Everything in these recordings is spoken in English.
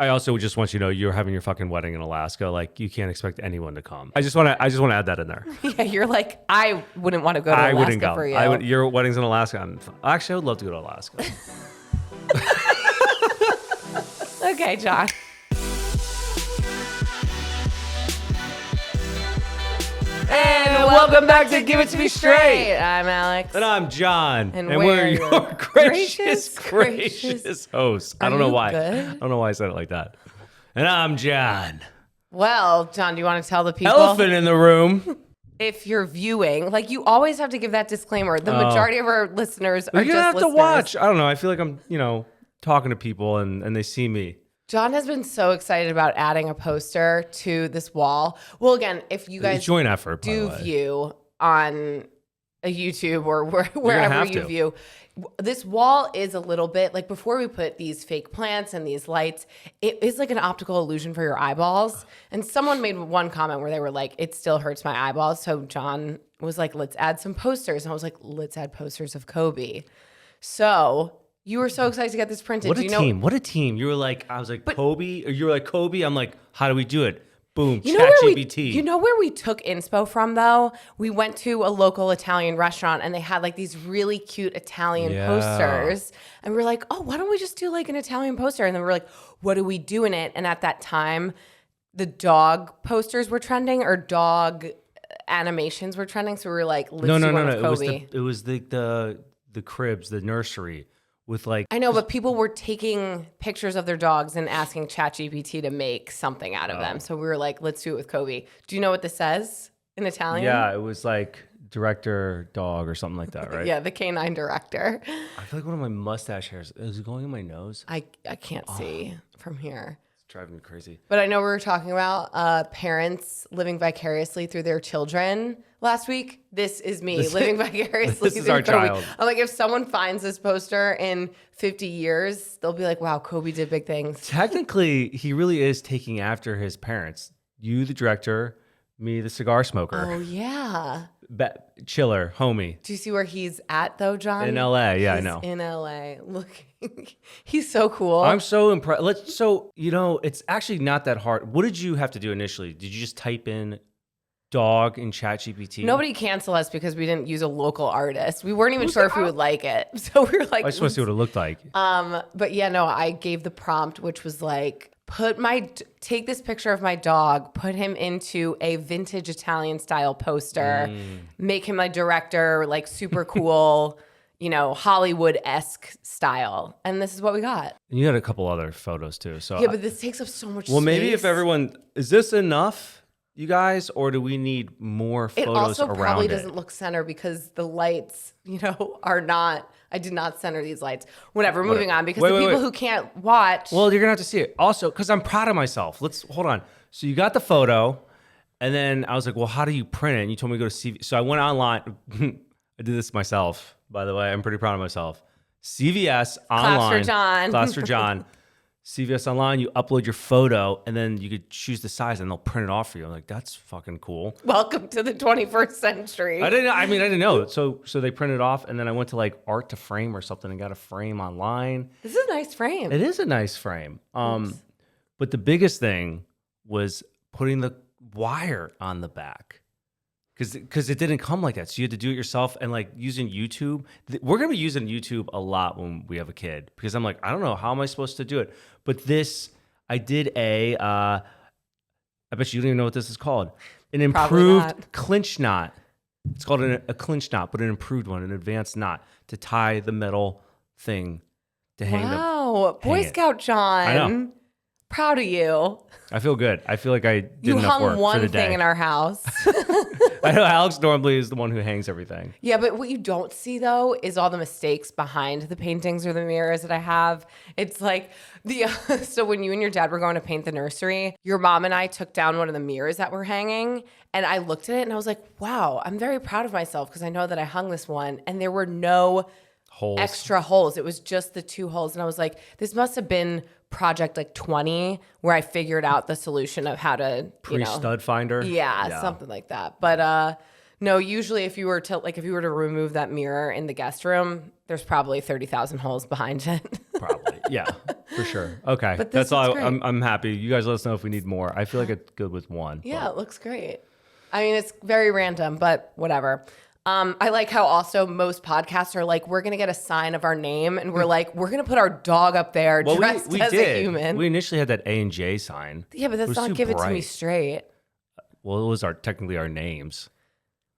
I also just want you to know you're having your fucking wedding in Alaska. Like, you can't expect anyone to come. I just want to add that in there. Yeah, you're like, I wouldn't want to go to Alaska wouldn't go. for you. Your wedding's in Alaska. Actually, I would love to go to Alaska. Okay, John. And welcome back to Give It To Me Straight. I'm Alex. And I'm John. And we're we're your your gracious hosts. I Are don't know you why. good? I don't know why I said it like that. And I'm John. Well, John, do you want to tell the people? Elephant in the room. If you're viewing, like you always have to give that disclaimer. The majority of our listeners are You're just gonna have listeners. to watch. I don't know. I feel like I'm, talking to people and they see me. John has been so excited about adding a poster to this wall. Well, again, if you guys joint effort, do view on a YouTube or wherever you view, this wall is a little bit like before we put these fake plants and these lights, it is like an optical illusion for your eyeballs. And someone made one comment where they were like, it still hurts my eyeballs. So John was like, let's add some posters. And I was like, let's add posters of Kobe. So you were so excited to get this printed. What a team. What a team. You were like, I was like, Kobe. Or you were like, Kobe. I'm like, how do we do it? Boom, ChatGPT. You know where we took inspo from, though? We went to a local Italian restaurant, and they had, like, these really cute Italian posters. And we were like, oh, why don't we just do, like, an Italian poster? And then we were like, what do we do in it? And at that time, the dog posters were trending, or dog animations were trending. So we were like, let's do one with Kobe. It was the cribs, the nursery. With like, I know, but people were taking pictures of their dogs and asking ChatGPT to make something out of them. So we were like, let's do it with Kobe. Do you know what this says in Italian? Yeah, it was like director dog or something like that, right? Yeah, the canine director. I feel like one of my mustache hairs is it going in my nose. I can't see from here. It's driving me crazy. But I know we were talking about parents living vicariously through their children last week. This is me living vicariously this is through our Kobe. child. I'm like, if someone finds this poster in 50 years, they'll be like, wow, Kobe did big things. Technically, he really is taking after his parents. You, the director, me, the cigar smoker. Oh, yeah. Chiller, homie. Do you see where he's at, though, John? In LA, yeah, He's I know. in LA. Look, he's so cool. I'm so impressed. It's actually not that hard. What did you have to do initially? Did you just type in dog in ChatGPT? Nobody cancel us because we didn't use a local artist. We weren't even sure if we would like it. So we were like, I just want to see what it looked like. But yeah, no, I gave the prompt, which was like, take this picture of my dog, put him into a vintage Italian style poster, make him a director, like super cool, Hollywood-esque style. And this is what we got. And you had a couple other photos too. So yeah, but this takes up so much space. Well, maybe if everyone, is this enough, you guys, or do we need more photos around it? It also probably doesn't look center because the lights, are not. I did not center these lights. Whatever, moving on, because the people who can't watch. Well, you're going to have to see it. Also, because I'm proud of myself. Hold on. So you got the photo, and then I was like, well, how do you print it? And you told me to go to CV. So I went online. I did this myself, by the way. I'm pretty proud of myself. CVS online. Class for John. Class for John. CVS Online, you upload your photo, and then you could choose the size, and they'll print it off for you. I'm like, that's fucking cool. Welcome to the 21st century. I didn't know. So they printed it off, and then I went to like Art to Frame or something and got a frame online. This is a nice frame. It is a nice frame. But the biggest thing was putting the wire on the back. Because it didn't come like that. So you had to do it yourself, and like using YouTube. We're going to be using YouTube a lot when we have a kid, because I'm like, I don't know, how am I supposed to do it? But this, I did I bet you don't even know what this is called. An improved clinch knot. It's called a clinch knot, but an improved one, an advanced knot to tie the metal thing to hang the. Wow, Boy Scout John. I know. Proud of you. I feel good. I feel like I did enough work for the day. You hung one thing in our house. I know Alex normally is the one who hangs everything. Yeah, but what you don't see, though, is all the mistakes behind the paintings or the mirrors that I have. It's like, so when you and your dad were going to paint the nursery, your mom and I took down one of the mirrors that were hanging, and I looked at it, and I was like, wow, I'm very proud of myself because I know that I hung this one, and there were no extra holes. It was just the 2 holes, and I was like, this must have been project like 20 where I figured out the solution of how to stud finder. Yeah, something like that. But no, usually if you were to remove that mirror in the guest room, there's probably 30,000 holes behind it. Probably. Yeah, for sure. Okay. But this That's all. looks great. I'm happy. You guys let us know if we need more. I feel like it's good with one. Yeah, it looks great. I mean, it's very random, but whatever. I like how also most podcasts are like, we're going to get a sign of our name and we're like, we're going to put our dog up there dressed we as did. a human. We initially had that A&J sign. Yeah, but that's not give it to me straight. Well, it was technically our names.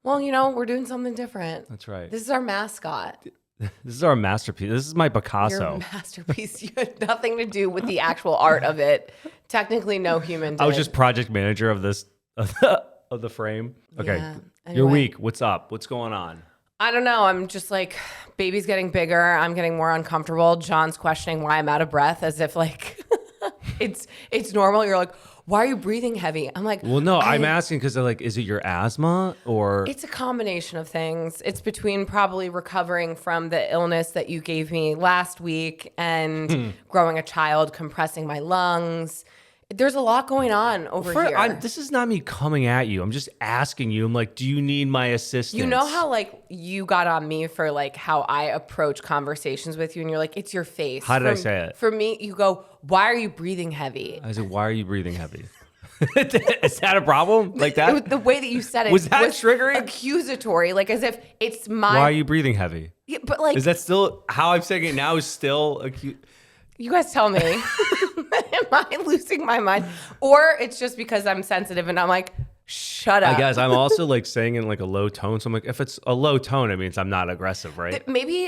Well, we're doing something different. That's right. This is our mascot. This is our masterpiece. This is my Picasso. Your masterpiece. You had nothing to do with the actual art of it. Technically, no human did. I was just project manager of this of the frame. Okay. Yeah. Your Anyway. week. What's up? What's going on? I don't know. I'm just like, baby's getting bigger. I'm getting more uncomfortable. John's questioning why I'm out of breath as if like it's normal. You're like, why are you breathing heavy? I'm like, Well, no, I'm asking because like, is it your asthma or? It's a combination of things. It's between probably recovering from the illness that you gave me last week and growing a child, compressing my lungs. There's a lot going on over here. This is not me coming at you. I'm just asking you. I'm like, do you need my assistance? You know how like you got on me for like how I approach conversations with you and you're like, it's your face. How did I say it? For me, you go, why are you breathing heavy? I said, why are you breathing heavy? Is that a problem? Like that? The way that you said it Was that triggering? accusatory, like as if it's my. Why are you breathing heavy? Yeah, but like, Is that still how I'm saying it now? Is still acute? you guys tell me, am I losing my mind? Or it's just because I'm sensitive and I'm like, shut up. I guess I'm also like saying in like a low tone. So I'm like, if it's a low tone, it means I'm not aggressive, right? Maybe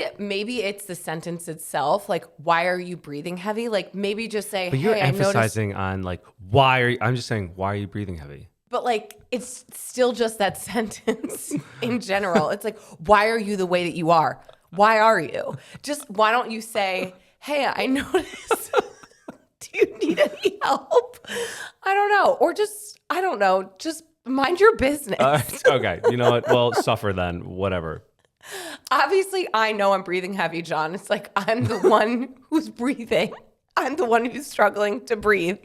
it's the sentence itself. Like, why are you breathing heavy? Like, maybe just say, But you're hey, I noticed. emphasizing on like, why are you? I'm just saying, why are you breathing heavy? But like, it's still just that sentence in general. It's like, why are you the way that you are? Why are you? Just why don't you say, hey, I noticed. Do you need any help? I don't know. Or just, I don't know. Just mind your business. Okay. You know what? Well, suffer then. Whatever. Obviously, I know I'm breathing heavy, John. It's like I'm the one who's breathing. I'm the one who's struggling to breathe.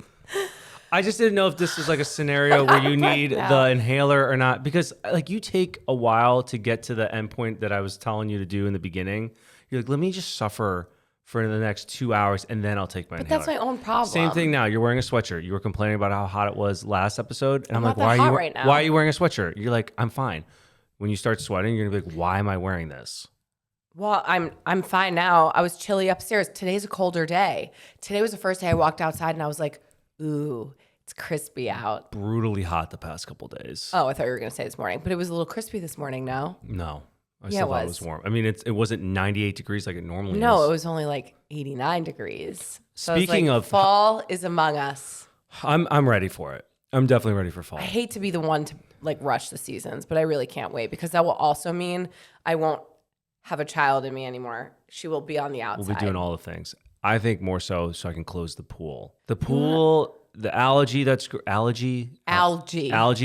I just didn't know if this was like a scenario where you need the inhaler or not, because like you take a while to get to the end point that I was telling you to do in the beginning. You're like, let me just suffer for the next 2 hours and then I'll take my inhaler. That's my own problem. Same thing now. You're wearing a sweatshirt. You were complaining about how hot it was last episode. And I'm like, not that hot right now. why are you wearing a sweatshirt? You're like, I'm fine. When you start sweating, you're gonna be like, why am I wearing this? Well, I'm fine now. I was chilly upstairs. Today's a colder day. Today was the first day I walked outside and I was like, ooh, it's crispy out. Brutally hot the past couple days. Oh, I thought you were going to say this morning, but it was a little crispy this morning, no? No. I Yeah, still it thought it was. was warm. I mean, it wasn't 98 degrees like it normally is. No, it was only like 89 degrees. So I was Speaking like, of- fall is among us. I'm ready for it. I'm definitely ready for fall. I hate to be the one to like rush the seasons, but I really can't wait because that will also mean I won't have a child in me anymore. She will be on the outside. We'll be doing all the things. I think more so I can close the pool. The pool, the algae that's algae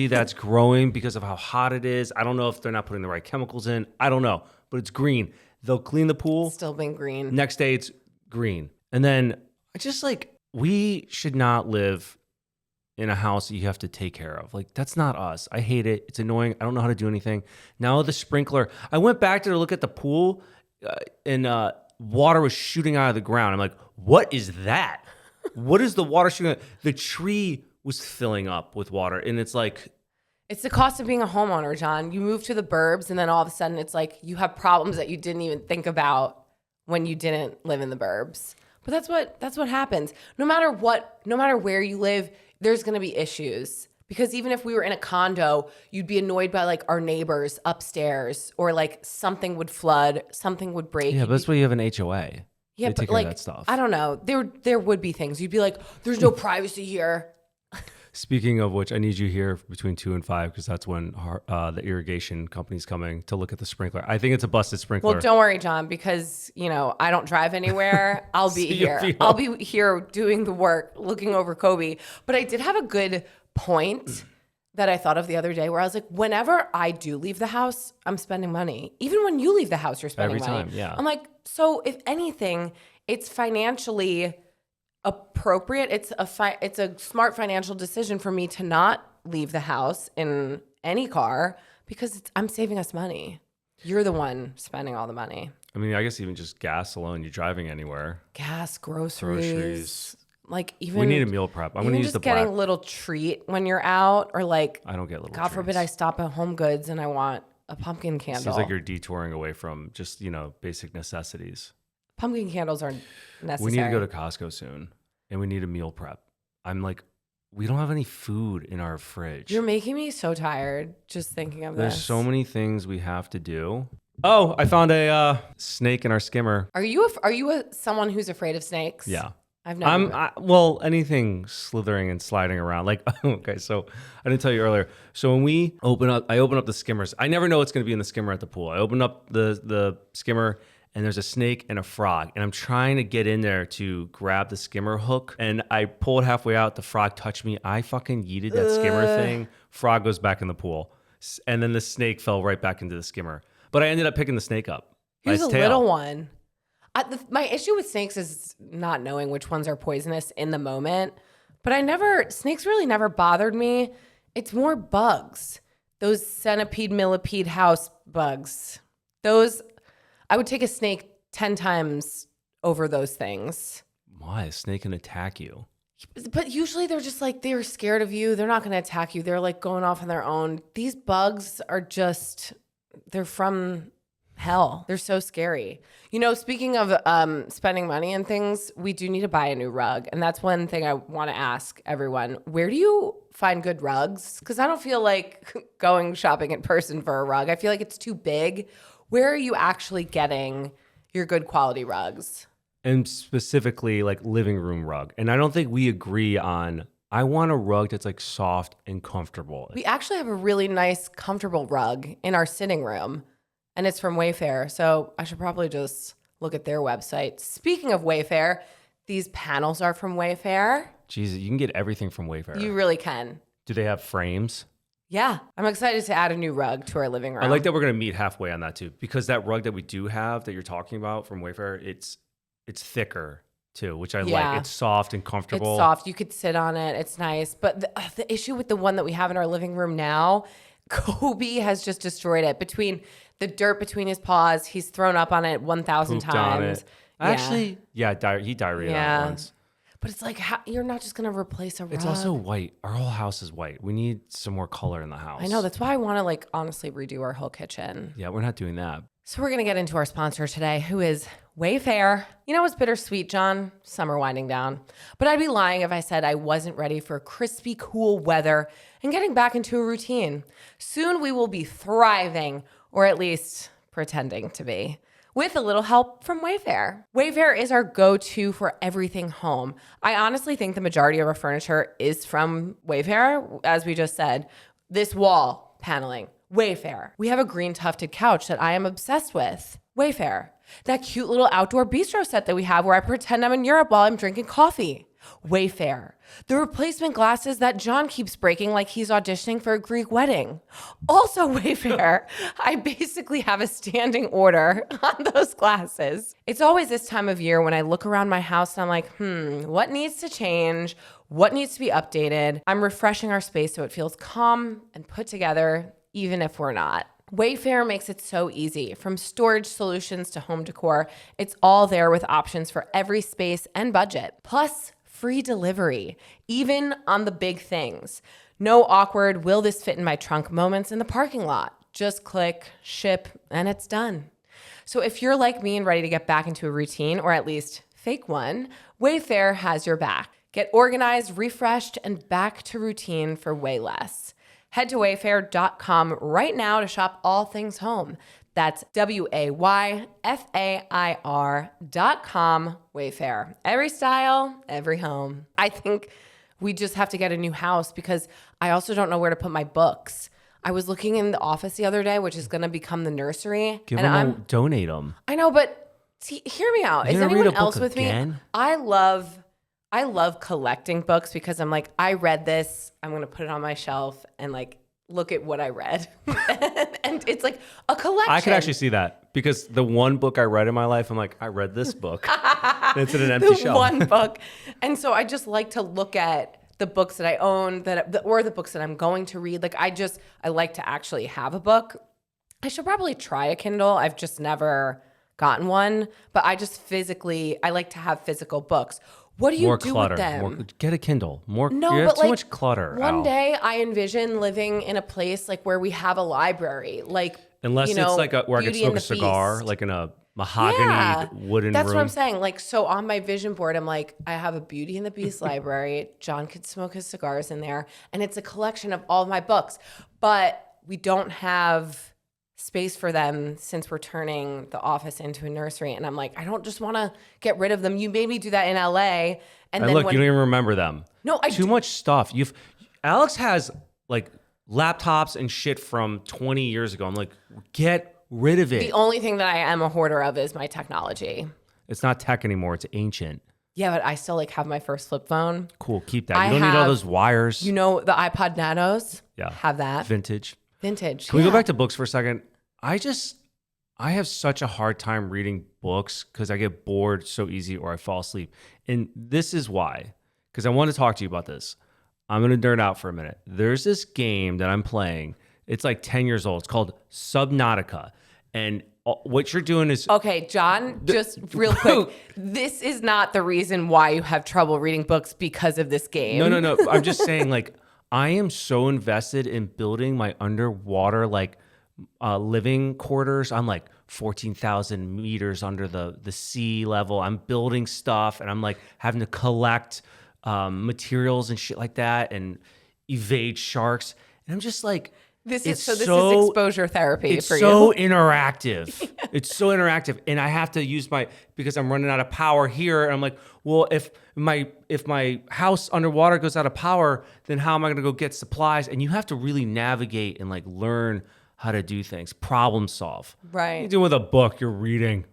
that's growing because of how hot it is. I don't know if they're not putting the right chemicals in. I don't know, but it's green. They'll clean the pool. Still being green. Next day it's green. And then I just like, we should not live in a house that you have to take care of. Like, that's not us. I hate it. It's annoying. I don't know how to do anything. Now the sprinkler, I went back to look at the pool and water was shooting out of the ground. I'm like, what is that? What is the water shooting out? The tree was filling up with water. And it's like, it's the cost of being a homeowner, John. You move to the burbs and then all of a sudden it's like you have problems that you didn't even think about when you didn't live in the burbs. But that's what happens. No matter where you live, there's going to be issues. Because even if we were in a condo, you'd be annoyed by like our neighbors upstairs or like something would flood, something would break. yeah, but that's why you have an HOA. Yeah, They but take care like of that stuff. I don't know. There would be things. You'd be like, there's no privacy here. Speaking of which, I need you here between 2 and 5 because that's when the irrigation company's coming to look at the sprinkler. I think it's a busted sprinkler. Well, don't worry, John, because I don't drive anywhere. I'll be here. I'll be here doing the work, looking over Kobe. But I did have a good point that I thought of the other day where I was like, whenever I do leave the house, I'm spending money. Even when you leave the house, you're spending Every money. time, yeah. I'm like, so if anything, it's financially appropriate. It's a smart financial decision for me to not leave the house in any car because I'm saving us money. You're the one spending all the money. I mean, I guess even just gas alone, you're driving anywhere. Gas, groceries. Like even We need a meal prep. I'm going to use the getting black. a little treat when you're out, or like I don't get little God forbid treats. I stop at Home Goods and I want a pumpkin candle. Seems like you're detouring away from just, basic necessities. Pumpkin candles are necessary. We need to go to Costco soon, and we need a meal prep. I'm like, we don't have any food in our fridge. You're making me so tired just thinking of There's this. so many things we have to do. Oh, I found a snake in our skimmer. Are you someone who's afraid of snakes? Yeah. I've never. Well, anything slithering and sliding around. Like, okay, so I didn't tell you earlier. So when I open up the skimmers. I never know what's going to be in the skimmer at the pool. I open up the skimmer, and there's a snake and a frog, and I'm trying to get in there to grab the skimmer hook, and I pull it halfway out. The frog touched me. I fucking yeeted that skimmer thing. Frog goes back in the pool, and then the snake fell right back into the skimmer. But I ended up picking the snake up. He was by a its tail. little one. My issue with snakes is not knowing which ones are poisonous in the moment. But snakes really never bothered me. It's more bugs. Those centipede, millipede house bugs. Those, I would take a snake 10 times over those things. Why? A snake can attack you. But usually they're just like, they're scared of you. They're not going to attack you. They're like going off on their own. These bugs are just, they're from hell. They're so scary. Speaking of spending money and things, we do need to buy a new rug. And that's one thing I want to ask everyone. Where do you find good rugs? Because I don't feel like going shopping in person for a rug. I feel like it's too big. Where are you actually getting your good quality rugs? And specifically like living room rug. And I don't think we agree on, I want a rug that's like soft and comfortable. We actually have a really nice, comfortable rug in our sitting room. And it's from Wayfair, so I should probably just look at their website. Speaking of Wayfair, these panels are from Wayfair. Jesus, you can get everything from Wayfair. You really can. Do they have frames? Yeah. I'm excited to add a new rug to our living room. I like that we're going to meet halfway on that too, because that rug that we do have that you're talking about from Wayfair, it's thicker too, which I like. It's soft and comfortable. It's soft. You could sit on it. It's nice. But the issue with the one that we have in our living room now, Kobe has just destroyed it. Between the dirt between his paws, he's thrown up on it 1,000 Pooped on times. it. Actually, he diarrheaed on it once. But it's like, you're not just going to replace a rug. It's also white. Our whole house is white. We need some more color in the house. I know. That's why I want to honestly redo our whole kitchen. Yeah, we're not doing that. So we're going to get into our sponsor today, who is Wayfair. What's bittersweet, John? Summer winding down. But I'd be lying if I said I wasn't ready for crispy, cool weather and getting back into a routine. Soon we will be thriving, or at least pretending to be, with a little help from Wayfair. Wayfair is our go-to for everything home. I honestly think the majority of our furniture is from Wayfair, as we just said. This wall paneling, Wayfair. We have a green tufted couch that I am obsessed with. Wayfair. That cute little outdoor bistro set that we have where I pretend I'm in Europe while I'm drinking coffee. Wayfair. The replacement glasses that John keeps breaking like he's auditioning for a Greek wedding. Also Wayfair. I basically have a standing order on those glasses. It's always this time of year when I look around my house and I'm like, what needs to change? What needs to be updated? I'm refreshing our space so it feels calm and put together, even if we're not. Wayfair makes it so easy. From storage solutions to home decor, it's all there with options for every space and budget. Plus, free delivery, even on the big things. No awkward, will this fit in my trunk moments in the parking lot. Just click, ship, and it's done. So if you're like me and ready to get back into a routine, or at least fake one, Wayfair has your back. Get organized, refreshed, and back to routine for way less. Head to wayfair.com right now to shop all things home. That's WAYFAIR.com, Wayfair. Every style, every home. I think we just have to get a new house because I also don't know where to put my books. I was looking in the office the other day, which is going to become the nursery. Donate them. I know, but see, hear me out. Is anyone else with me? I love collecting books because I'm like, I read this, I'm going to put it on my shelf and look at what I read. And it's like a collection. I could actually see that because the one book I read in my life, I'm like, I read this book. And it's in an empty shelf. One book. And so I just like to look at the books that I own or the books that I'm going to read. I like to actually have a book. I should probably try a Kindle. I've just never gotten one, but I like to have physical books. What do you More do clutter. with them? Get a Kindle. You No, have but too like much clutter. one Al. day I envision living in a place like where we have a library, like Unless it's like where I could Beauty smoke and a the cigar, Beast. like in a mahogany Yeah, wooden that's room. what I'm saying. Like, so on my vision board, I'm like, I have a Beauty and the Beast library. John could smoke his cigars in there, and it's a collection of all of my books. But we don't have space for them since we're turning the office into a nursery. And I'm like, I don't just want to get rid of them. You made me do that in LA, and then Look, you don't even remember them. No, I too do. much stuff. Alex has like laptops and shit from 20 years ago. I'm like, get rid of it. The only thing that I am a hoarder of is my technology. It's not tech anymore. It's ancient. Yeah, but I still like have my first flip phone. Cool. Keep that. I You don't need all have- those wires. You know the iPod Nanos? Yeah. Have that. Vintage. Vintage. Can we go back to books for a second? I have such a hard time reading books because I get bored so easy or I fall asleep. And this is why. Because I want to talk to you about this. I'm going to nerd out for a minute. There's this game that I'm playing. It's like 10 years old. It's called Subnautica. And what you're doing is... Okay, John, just real quick. This is not the reason why you have trouble reading books because of this game. No. I'm just saying, like, I am so invested in building my underwater, like, living quarters. I'm like 14,000 meters under the sea level. I'm building stuff, and I'm like having to collect materials and shit like that and evade sharks. And I'm just like... This is exposure therapy it's for you. so interactive. Yeah. It's so interactive. And I have to use because I'm running out of power here. And I'm like, well, if my house underwater goes out of power, then how am I going to go get supplies? And you have to really navigate and like learn how to do things, problem solve. Right. You're doing with a book you're reading.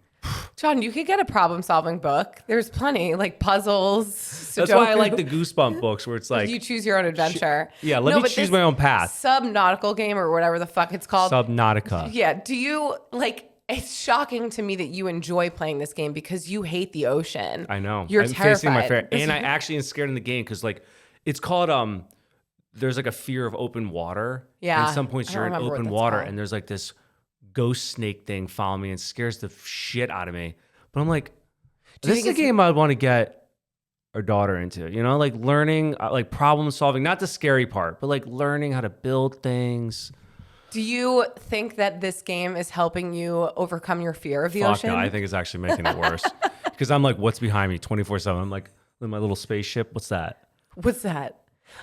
John, you could get a problem-solving book. There's plenty, like puzzles, Sudoku. That's why I like the Goosebump books where it's like... You choose your own adventure. Let me choose my own path. Subnautical game or whatever the fuck it's called. Subnautica. Yeah. Do you, like... It's shocking to me that you enjoy playing this game because you hate the ocean. I know. You're I'm terrified. facing my fear. And I actually am scared in the game because like it's called there's like a fear of open water. Yeah. At some points you're in open water and there's like this ghost snake thing following me and scares the shit out of me. But I'm like, this is a game I'd want to get our daughter into, you know, like learning, like problem solving, not the scary part, but like learning how to build things. Do you think that this game is helping you overcome your fear of the ocean? No, I think it's actually making it worse. Because I'm like, what's behind me 24/7? I'm like, my little spaceship, what's that? What's that?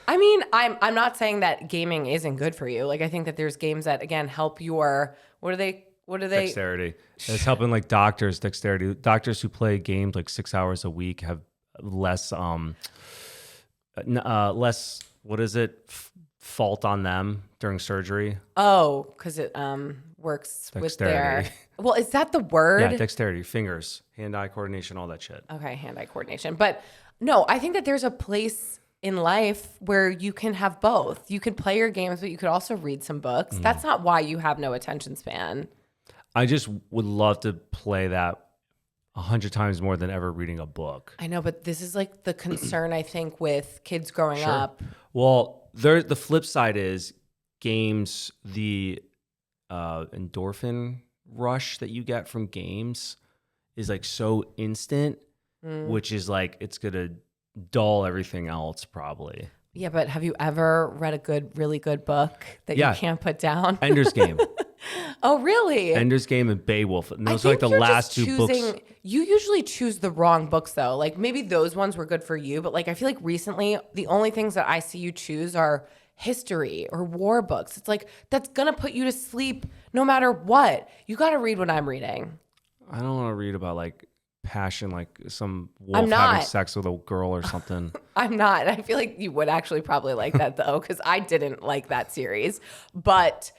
I mean, I'm not saying that gaming isn't good for you. Like, I think that there's games that, again, help your, what are they? Dexterity. It's helping like dexterity. Doctors who play games like 6 hours a week have less, what is it? Fault on them during surgery. Oh, because it works Dexterity. with their... Well, is that the word? Yeah, dexterity, fingers, hand-eye coordination, all that shit. Okay, hand-eye coordination. But no, I think that there's a place in life where you can have both. You can play your games, but you could also read some books. That's not why you have no attention span. I just would love to play that 100 times more than ever reading a book. I know, but this is like the concern, I think, with kids growing up. Well, the flip side is games, the endorphin rush that you get from games is like so instant, which is like it's going to dull everything else probably. Yeah, but have you ever read a really good book that you can't put down? Ender's Game. Oh, really? Ender's Game and Beowulf. And those are like the you're last just two books. You usually choose the wrong books, though. Like, maybe those ones were good for you, but like I feel like recently the only things that I see you choose are history or war books. It's like that's gonna put you to sleep no matter what. You got to read what I'm reading. I don't want to read about like passion, like some wolf having sex with a girl or something. I'm not. I feel like you would actually probably like that though, because I didn't like that series. But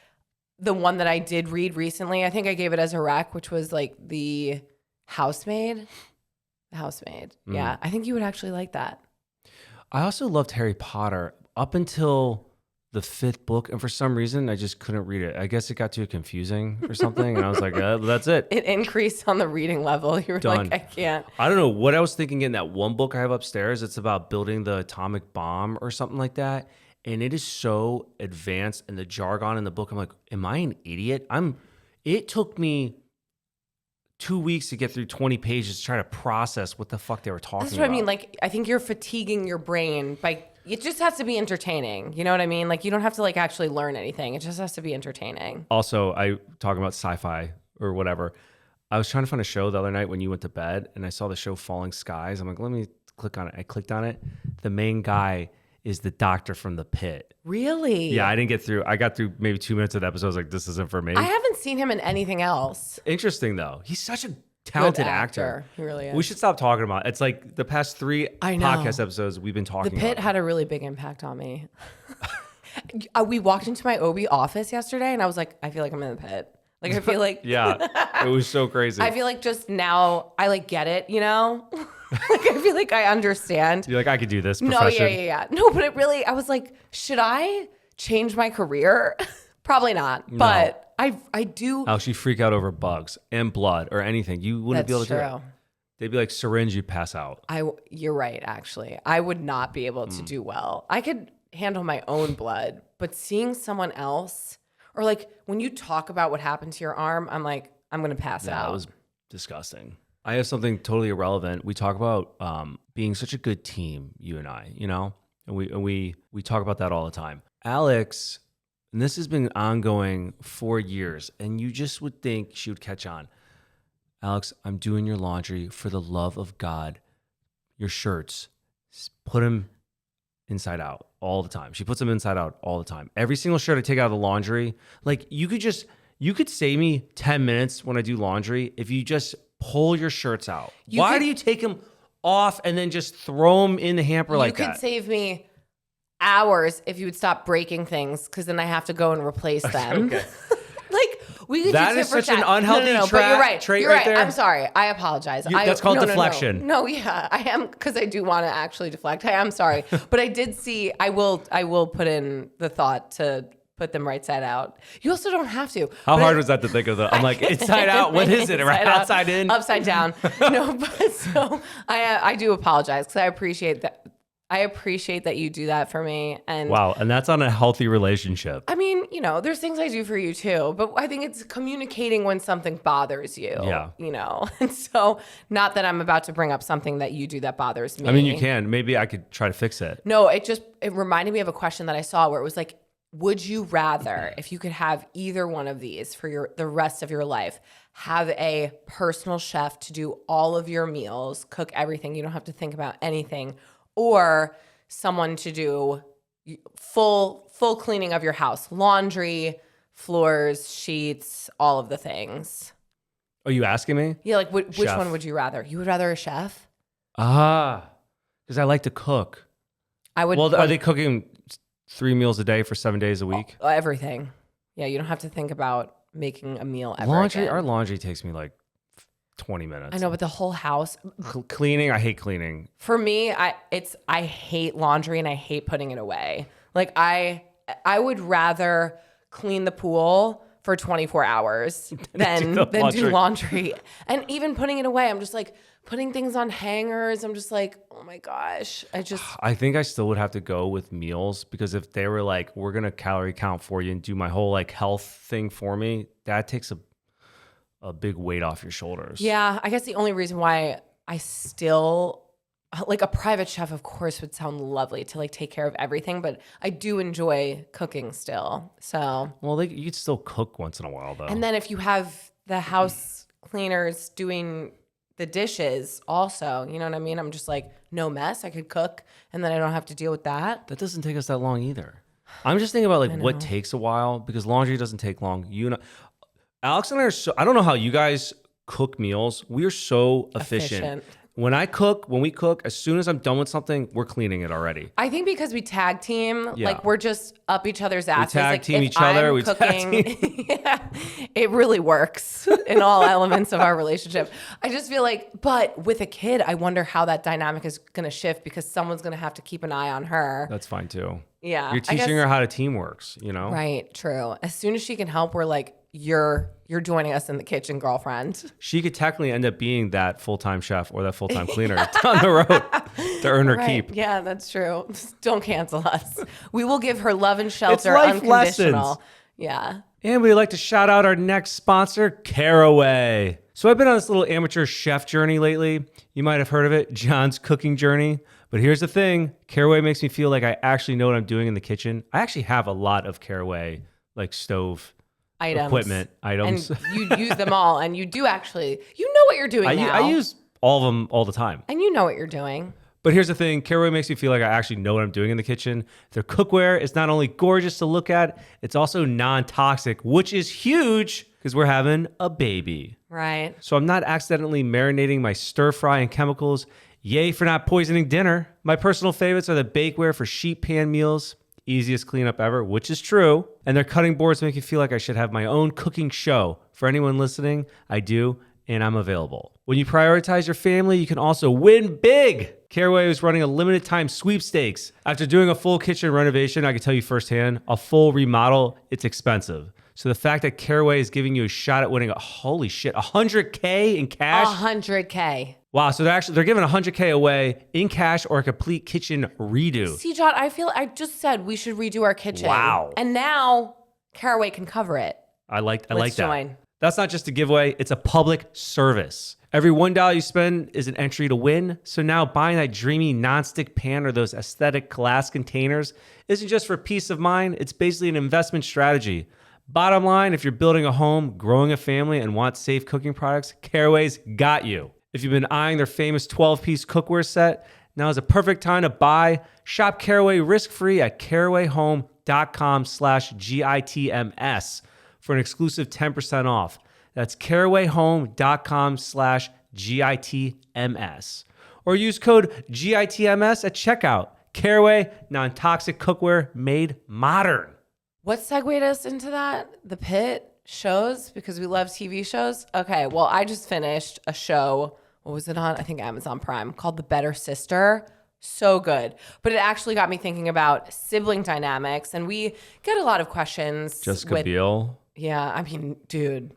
the one that I did read recently, I think I gave it as a rec, which was like The Housemaid. The Housemaid. Yeah, I think you would actually like that. I also loved Harry Potter up until the 5th book, and for some reason I just couldn't read it. I guess it got too confusing or something, and I was like, that's it. It increased on the reading level. You were Done. like, I can't. I don't know what I was thinking in that one book I have upstairs. It's about building the atomic bomb or something like that, and it is so advanced, and the jargon in the book, I'm like, am I an idiot? It took me 2 weeks to get through 20 pages to try to process what the fuck they were talking about. That's what I mean. Like, I think you're fatiguing your brain by, it just has to be entertaining. You know what I mean? Like, you don't have to like actually learn anything. It just has to be entertaining. Also, I talking about sci-fi or whatever. I was trying to find a show the other night when you went to bed, and I saw the show Falling Skies. I'm like, let me click on it. I clicked on it. The main guy is the doctor from The Pit. Really? Yeah, I didn't get through. I got through maybe 2 minutes of the episode. I was like, this isn't for me. I haven't seen him in anything else. Interesting, though. He's such a talented Good actor. He really is. We should stop talking about it. It's like the past 3 podcast episodes we've been talking The Pit about. had a really big impact on me. We walked into my OB office yesterday, and I was like, I feel like I'm in the pit. Like, I feel like... Yeah, it was so crazy. I feel like just now I like get it, you know? Like, I feel like I understand. You're like, I could do this No, profession. yeah. No, but it really, I was like, should I change my career? Probably not. No. But I do. Alex, you freak out over bugs and blood or anything. You wouldn't be able to do That's it. true. They'd be like syringe, you pass out. You're right, actually. I would not be able to do well. I could handle my own blood, but seeing someone else, or like when you talk about what happened to your arm, I'm like, I'm going to pass out. That was disgusting. I have something totally irrelevant. We talk about being such a good team, you and I, you know, and we talk about that all the time. Alex, and this has been ongoing for years, and you just would think she would catch on. Alex, I'm doing your laundry. For the love of God, your shirts, put them inside out all the time. She puts them inside out all the time. Every single shirt I take out of the laundry, like you could save me 10 minutes when I do laundry if you just pull your shirts out. Why do you take them off and then just throw them in the hamper like that? You could save me hours if you would stop breaking things, because then I have to go and replace them. Okay. Like, we could That do is tit for such an tat. unhealthy but you're right. trait You're right right. there. I'm sorry. I apologize. That's called deflection. No, yeah, I am, because I do want to actually deflect. I'm sorry, but I did see. I will put in the thought to put them right side out. You also don't have to. How hard was that to think of? I'm like, inside out. What is it? Inside out, Outside in? upside down. No, but so I do apologize, because I appreciate that. I appreciate that you do that for me. And Wow, and that's on a healthy relationship. I mean, you know, there's things I do for you too, but I think it's communicating when something bothers you. Yeah. You know, and so not that I'm about to bring up something that you do that bothers me. I mean, you can. Maybe I could try to fix it. No, it reminded me of a question that I saw where it was like, would you rather, if you could have either one of these for the rest of your life, have a personal chef to do all of your meals, cook everything, you don't have to think about anything, or someone to do full cleaning of your house, laundry, floors, sheets, all of the things? Are you asking me? Yeah, like which Chef. one would you rather? You would rather a chef? Because I like to cook. I would. Well, are they cooking 3 meals a day for 7 days a week? Everything. Yeah, you don't have to think about making a meal ever Laundry? again. Our laundry takes me like 20 minutes. I know, but the whole house. Cleaning, I hate cleaning. For me, I hate laundry and I hate putting it away. Like I would rather clean the pool for 24 hours than do laundry. And even putting it away, I'm just like putting things on hangers. I'm just like, oh my gosh. I think I still would have to go with meals, because if they were like, we're going to calorie count for you and do my whole like health thing for me, that takes a big weight off your shoulders. Yeah, I guess the only reason why I still, like, a private chef, of course, would sound lovely to like take care of everything, but I do enjoy cooking still. So, Well, you could still cook once in a while though. and then if you have the house cleaners doing the dishes also, you know what I mean? I'm just like, no mess. I could cook and then I don't have to deal with that. That doesn't take us that long either. I'm just thinking about like what takes a while, because laundry doesn't take long. Alex and I are I don't know how you guys cook meals. We are so efficient. When we cook, as soon as I'm done with something, we're cleaning it already. I think because we tag team, Yeah. like we're just up each other's asses. We tag like, team if each other. I'm We tag cooking, yeah, it really works in all elements of our relationship. I just feel like, but with a kid, I wonder how that dynamic is going to shift, because someone's going to have to keep an eye on her. That's fine too. Yeah, You're teaching her how to team works, you know? Right, true. As soon as she can help, we're like, you're joining us in the kitchen, girlfriend. She could technically end up being that full-time chef or that full-time cleaner down the road to earn her keep. Yeah, that's true. Just don't cancel us. We will give her love and shelter life unconditional. lessons. Yeah. And we'd like to shout out our next sponsor, Caraway. So I've been on this little amateur chef journey lately. You might have heard of it, John's cooking journey. But here's the thing, Caraway makes me feel like I actually know what I'm doing in the kitchen. I actually have a lot of Caraway, like stove equipment items. And you use them all, and you do actually, you know what you're doing now. I use all of them all the time. And you know what you're doing. But here's the thing, Caraway makes me feel like I actually know what I'm doing in the kitchen. Their cookware is not only gorgeous to look at, it's also non-toxic, which is huge because we're having a baby. Right. So I'm not accidentally marinating my stir fry in chemicals. Yay for not poisoning dinner. My personal favorites are the bakeware for sheet pan meals. Easiest cleanup ever, which is true. And their cutting boards make me feel like I should have my own cooking show. For anyone listening, I do, and I'm available. When you prioritize your family, you can also win big. Caraway is running a limited time sweepstakes. After doing a full kitchen renovation, I can tell you firsthand, a full remodel, it's expensive. So the fact that Caraway is giving you a shot at winning holy shit, $100K in cash. $100K. Wow, so they're giving $100K away in cash or a complete kitchen redo. See, John, I just said we should redo our kitchen. Wow. And now Caraway can cover it. I like that. Let's join. That's not just a giveaway, it's a public service. Every $1 you spend is an entry to win. So now buying that dreamy nonstick pan or those aesthetic glass containers isn't just for peace of mind, it's basically an investment strategy. Bottom line, if you're building a home, growing a family, and want safe cooking products, Caraway's got you. If you've been eyeing their famous 12-piece cookware set, now is a perfect time to buy. Shop Caraway risk-free at carawayhome.com/GITMS for an exclusive 10% off. That's carawayhome.com/GITMS. Or use code GITMS at checkout. Caraway, non-toxic cookware made modern. What segued us into that? The Pit shows, because we love TV shows? Okay, well, I just finished a show. What was it on? I think Amazon Prime, called The Better Sister. So good. But it actually got me thinking about sibling dynamics. And we get a lot of questions. Jessica Biel. Yeah, I mean, dude,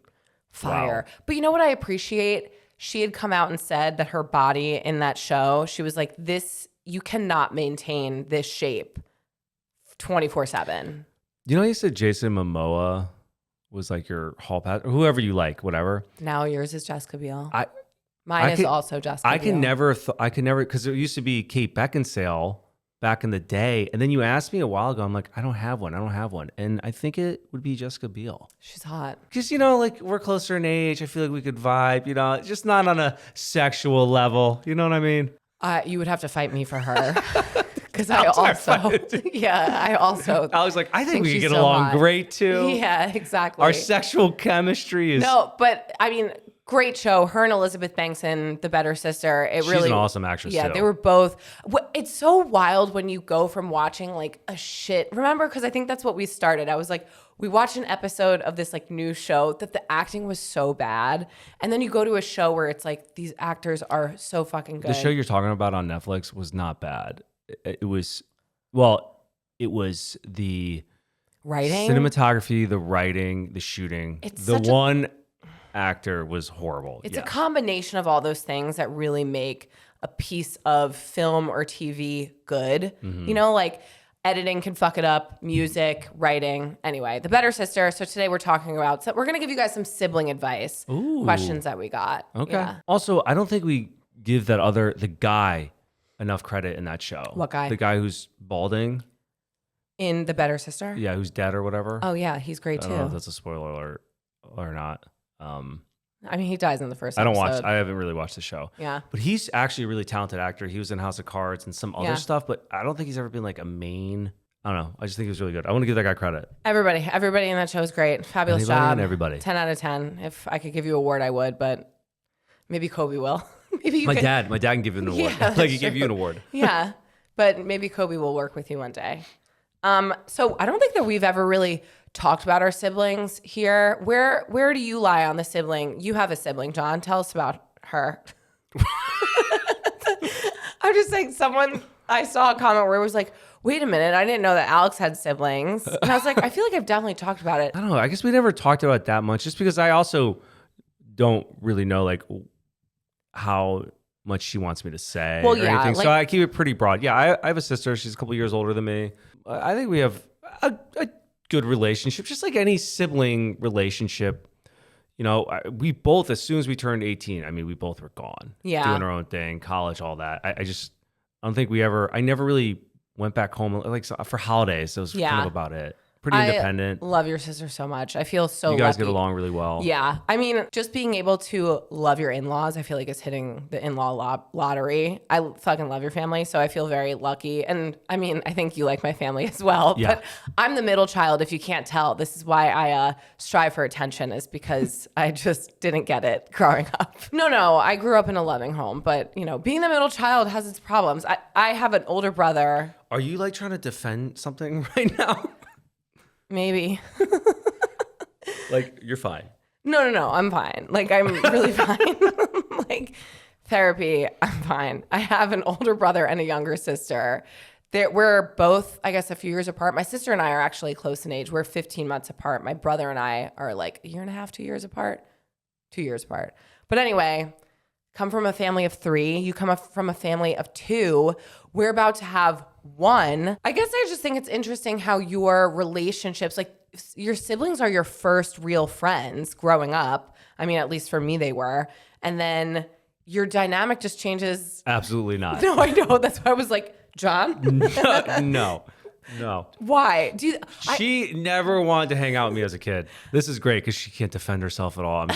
fire. Wow. But you know what I appreciate? She had come out and said that her body in that show, she was like, you cannot maintain this shape 24/7. You know, you said Jason Momoa was like your hall pass, or whoever you like, whatever. Now yours is Jessica Biel. Mine I is could, also Jessica I Biel. can never, because it used to be Kate Beckinsale back in the day. And then you asked me a while ago, I'm like, I don't have one. And I think it would be Jessica Biel. She's hot. Because, you know, like we're closer in age. I feel like we could vibe, you know, just not on a sexual level. You know what I mean? You would have to fight me for her. Because I also, I was like, I think we could get so along hot. great too. Yeah, exactly. Our sexual chemistry is. No, but I mean, great show. Her and Elizabeth Bankston, The Better Sister. She's an awesome actress too. Yeah, they were both. It's so wild when you go from watching like a shit. Remember, because I think that's what we started. I was like, we watched an episode of this like new show that the acting was so bad, and then you go to a show where it's like these actors are so fucking good. The show you're talking about on Netflix was not bad. It was the writing, cinematography, the writing, the shooting. The one actor was horrible. It's a combination of all those things that really make a piece of film or TV good. Mm-hmm. You know, like editing can fuck it up, music, writing. Anyway, The Better Sister. So today we're talking about, so we're going to give you guys some sibling advice, questions that we got. Okay. Yeah. Also, I don't think we give the guy enough credit in that show. What guy? The guy who's balding. In The Better Sister? Yeah, who's dead or whatever. Oh, yeah, he's great I too. don't know if that's a spoiler alert or not. I mean, he dies in the first I episode. I haven't really watched the show. Yeah. But he's actually a really talented actor. He was in House of Cards and some other stuff, but I don't think he's ever been like a main. I don't know. I just think he was really good. I want to give that guy credit. Everybody in that show is great. Fabulous Anybody job. and everybody. 10 out of 10. If I could give you an award, I would, but maybe Kobe will. Maybe you My dad can give you an award. Yeah, Like he gave you an award. Yeah, but maybe Kobe will work with you one day. So I don't think that we've ever really talked about our siblings here. Where do you lie on the sibling? You have a sibling, John. Tell us about her. I'm just saying, I saw a comment where it was like, wait a minute, I didn't know that Alex had siblings. And I was like, I feel like I've definitely talked about it. I don't know. I guess we never talked about it that much just because I also don't really know like how much she wants me to say or anything. So I keep it pretty broad. Yeah, I have a sister. She's a couple years older than me. I think we have a good relationship, just like any sibling relationship. You know, we both, as soon as we turned 18, I mean, we both were gone, doing our own thing, college, all that. I don't think I never really went back home like for holidays. That was kind of about it. Pretty independent. I love your sister so much. I feel so You guys lucky. get along really well. Yeah. I mean, just being able to love your in-laws, I feel like is hitting the in-law lottery. I fucking love your family, so I feel very lucky. And I mean, I think you like my family as well. Yeah. But I'm the middle child, if you can't tell. This is why I strive for attention, is because I just didn't get it growing up. No, I grew up in a loving home. But, you know, being the middle child has its problems. I have an older brother. Are you like trying to defend something right now? Maybe. Like, you're fine. No, I'm fine. Like, I'm really fine. Like, therapy, I'm fine. I have an older brother and a younger sister. We're both, I guess, a few years apart. My sister and I are actually close in age. We're 15 months apart. My brother and I are like a year and a half, 2 years apart. 2 years apart. But anyway, come from a family of 3. You come from a family of 2. We're about to have 1. I guess I just think it's interesting how your relationships, like your siblings are your first real friends growing up. I mean, at least for me, they were. And then your dynamic just changes. Absolutely not. No, I know. That's why I was like, John? No. Why? She never wanted to hang out with me as a kid. This is great because she can't defend herself at all.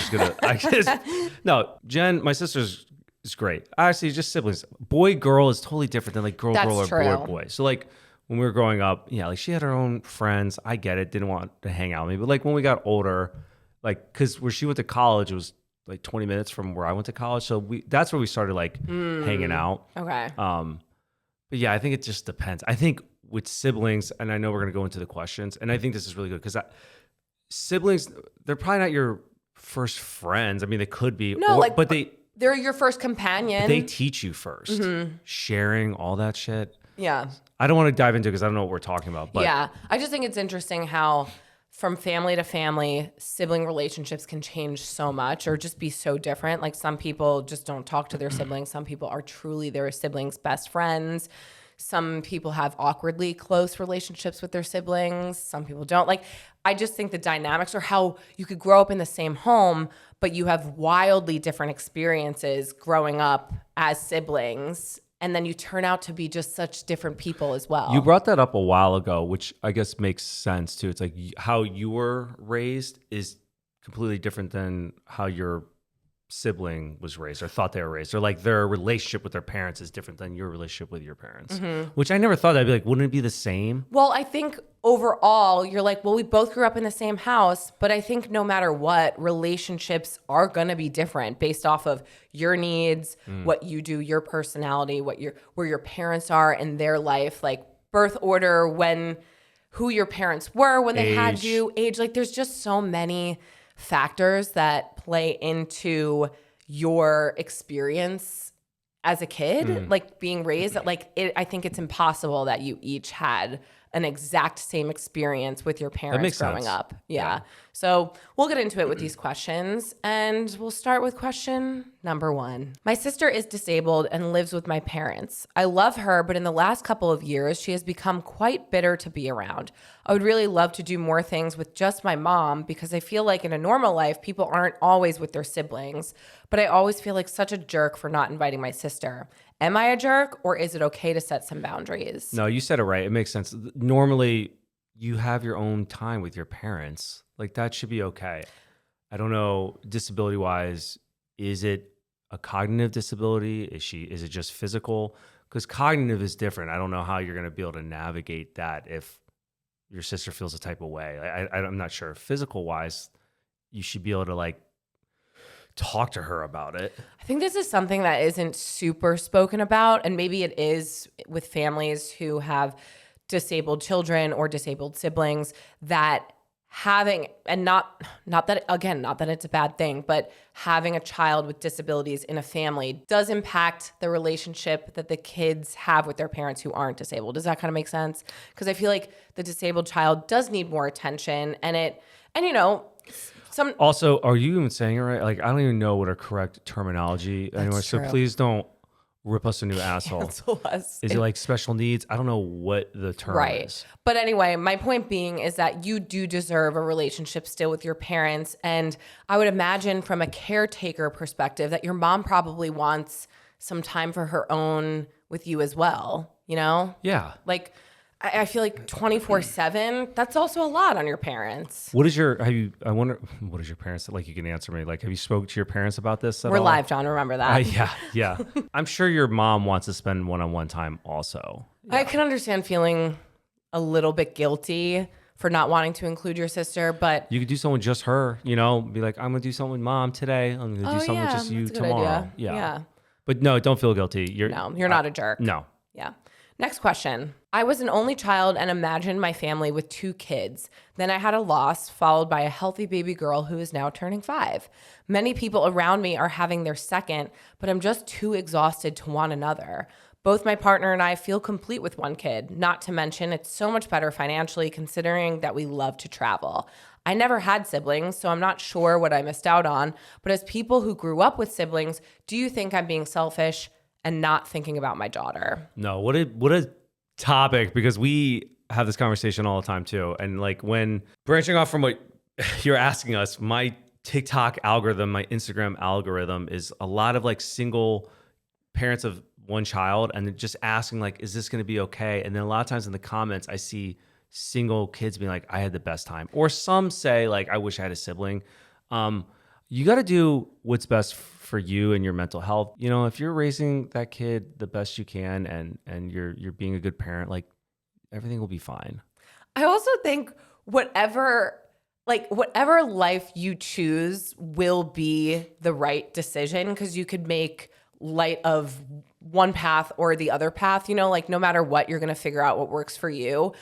No, Jen, my sister's is great. Honestly, just siblings. Boy, girl is totally different than like girl, That's girl, or true. boy, boy. So like when we were growing up, yeah, like she had her own friends. I get it. Didn't want to hang out with me. But like when we got older, like, because where she went to college, it was like 20 minutes from where I went to college. So that's where we started like hanging out. Okay. But yeah, I think it just depends. I think with siblings, and I know we're going to go into the questions, and I think this is really good because siblings, they're probably not your first friends. I mean, they could be, but they're your first companion. They teach you first. Sharing, all that shit. Yeah. I don't want to dive into it because I don't know what we're talking about. But yeah. I just think it's interesting how from family to family, sibling relationships can change so much or just be so different. Like some people just don't talk to their siblings. Some people are truly their siblings' best friends. Some people have awkwardly close relationships with their siblings. Some people don't. Like, I just think the dynamics are how you could grow up in the same home, but you have wildly different experiences growing up as siblings. And then you turn out to be just such different people as well. You brought that up a while ago, which I guess makes sense too. It's like how you were raised is completely different than how your sibling was raised or thought they were raised, or like their relationship with their parents is different than your relationship with your parents, which I never thought I'd be like, wouldn't it be the same? Well, I think overall you're like, well, we both grew up in the same house, but I think no matter what, relationships are going to be different based off of your needs, what you do, your personality, where your parents are in their life, like birth order, who your parents were when they had you, age, like there's just so many factors that play into your experience as a kid, like being raised. I think it's impossible that you each had an exact same experience with your parents growing up. Yeah. So we'll get into it with these questions, and we'll start with question number 1. My sister is disabled and lives with my parents. I love her, but in the last couple of years, she has become quite bitter to be around. I would really love to do more things with just my mom because I feel like in a normal life, people aren't always with their siblings, but I always feel like such a jerk for not inviting my sister. Am I a jerk, or is it okay to set some boundaries? No, you said it right. It makes sense. Normally, you have your own time with your parents. Like, that should be okay. I don't know, disability-wise, is it a cognitive disability? Is it just physical? Because cognitive is different. I don't know how you're going to be able to navigate that if your sister feels a type of way. I'm not sure. Physical-wise, you should be able to, like, talk to her about it. I think this is something that isn't super spoken about, and maybe it is with families who have disabled children or disabled siblings, that having, and not that it's a bad thing, but having a child with disabilities in a family does impact the relationship that the kids have with their parents who aren't disabled. Does that kind of make sense? Because I feel like the disabled child does need more attention, and you know, Also, are you even saying it right? Like, I don't even know what our correct terminology anymore. So please don't rip us a new asshole. Cancel us. Is it like special needs? I don't know what the term is. But anyway, my point being is that you do deserve a relationship still with your parents. And I would imagine from a caretaker perspective that your mom probably wants some time for her own with you as well, you know? Yeah. Like, I feel like 24/7, that's also a lot on your parents. What is your parents, like you can answer me, like have you spoke to your parents about this at We're all? live, John, remember that. Yeah. I'm sure your mom wants to spend one-on-one time also. Yeah. I can understand feeling a little bit guilty for not wanting to include your sister, but You could do something with just her, you know, be like, I'm going to do something with mom today. I'm going to do something with just you that's a good tomorrow. idea. Yeah. But no, don't feel guilty. You're not a jerk. No. Yeah. Next question. I was an only child and imagined my family with 2 kids. Then I had a loss, followed by a healthy baby girl who is now turning 5. Many people around me are having their second, but I'm just too exhausted to want another. Both my partner and I feel complete with 1 kid, not to mention it's so much better financially considering that we love to travel. I never had siblings, so I'm not sure what I missed out on, but as people who grew up with siblings, do you think I'm being selfish and not thinking about my daughter? No, what a topic, because we have this conversation all the time too. And like when branching off from what you're asking us, my TikTok algorithm, my Instagram algorithm is a lot of like single parents of 1 child and just asking like, is this going to be okay? And then a lot of times in the comments, I see single kids being like, I had the best time. Or some say like, I wish I had a sibling. You got to do what's best for you and your mental health. You know, if you're raising that kid the best you can and you're being a good parent, like everything will be fine. I also think whatever life you choose will be the right decision, because you could make light of one path or the other path, you know, like no matter what, you're going to figure out what works for you.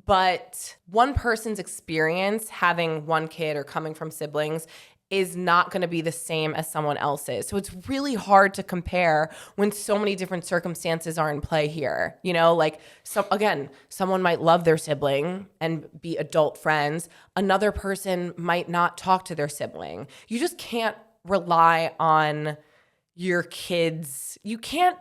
But one person's experience having 1 kid or coming from siblings is not going to be the same as someone else's. So it's really hard to compare when so many different circumstances are in play here. You know, like someone might love their sibling and be adult friends. Another person might not talk to their sibling. You just can't rely on your kids. You can't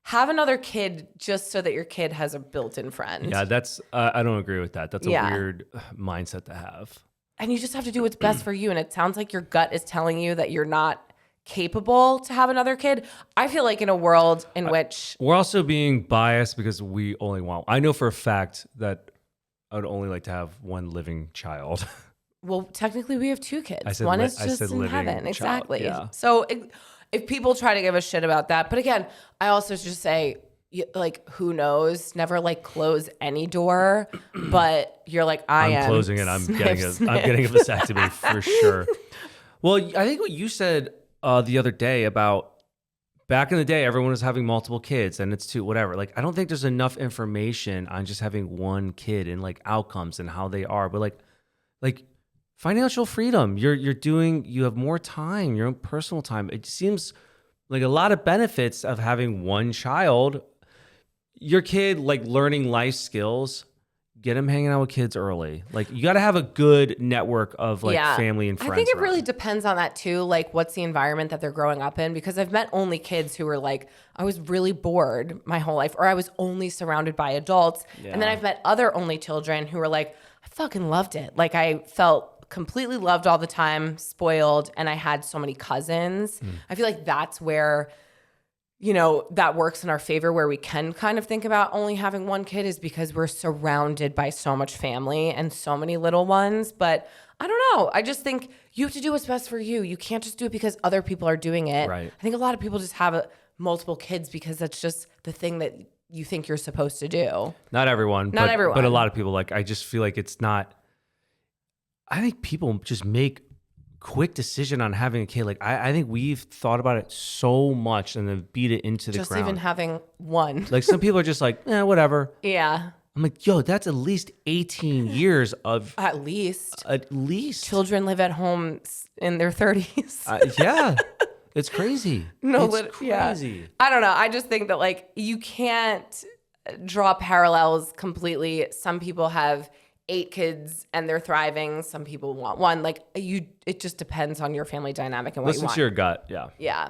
have another kid just so that your kid has a built-in friend. Yeah, that's, I don't agree with that. That's a weird mindset to have. And you just have to do what's best for you. And it sounds like your gut is telling you that you're not capable to have another kid. I feel like in a world in which... We're also being biased because we only want... I know for a fact that I would only like to have 1 living child. Well, technically we have 2 kids. One is just in heaven. Child. Exactly. Yeah. So if people try to give a shit about that, but again, I also just say... like, who knows? Never like close any door, but you're like, I'm closing it. I'm getting a vasectomy for sure. Well, I think what you said the other day about back in the day, everyone was having multiple kids and it's 2, whatever. Like, I don't think there's enough information on just having 1 kid and like outcomes and how they are. But like financial freedom, you have more time, your own personal time. It seems like a lot of benefits of having 1 child. Your kid, like learning life skills, get him hanging out with kids early. Like you got to have a good network of like family and friends. I think it around. really depends on that too. Like what's the environment that they're growing up in? Because I've met only kids who were like, I was really bored my whole life, or I was only surrounded by adults. Yeah. And then I've met other only children who were like, I fucking loved it. Like I felt completely loved all the time, spoiled, and I had so many cousins. I feel like that's where... you know, that works in our favor, where we can kind of think about only having 1 kid is because we're surrounded by so much family and so many little ones. But I don't know. I just think you have to do what's best for you. You can't just do it because other people are doing it. Right. I think a lot of people just have multiple kids because that's just the thing that you think you're supposed to do. Not everyone. Not everyone. But a lot of people, like, I just feel like it's not, I think people just make quick decision on having a kid. Like I think we've thought about it so much and then beat it into the ground. Just even having 1. Like some people are just like, whatever. Yeah. I'm like, yo, that's at least 18 years of... At least. Children live at home in their 30s. Yeah. It's crazy. It's crazy. Yeah. I don't know. I just think that like you can't draw parallels completely. Some people have 8 kids and they're thriving. Some people want 1. Like it just depends on your family dynamic and what you want. Listen to your gut. Yeah. Yeah.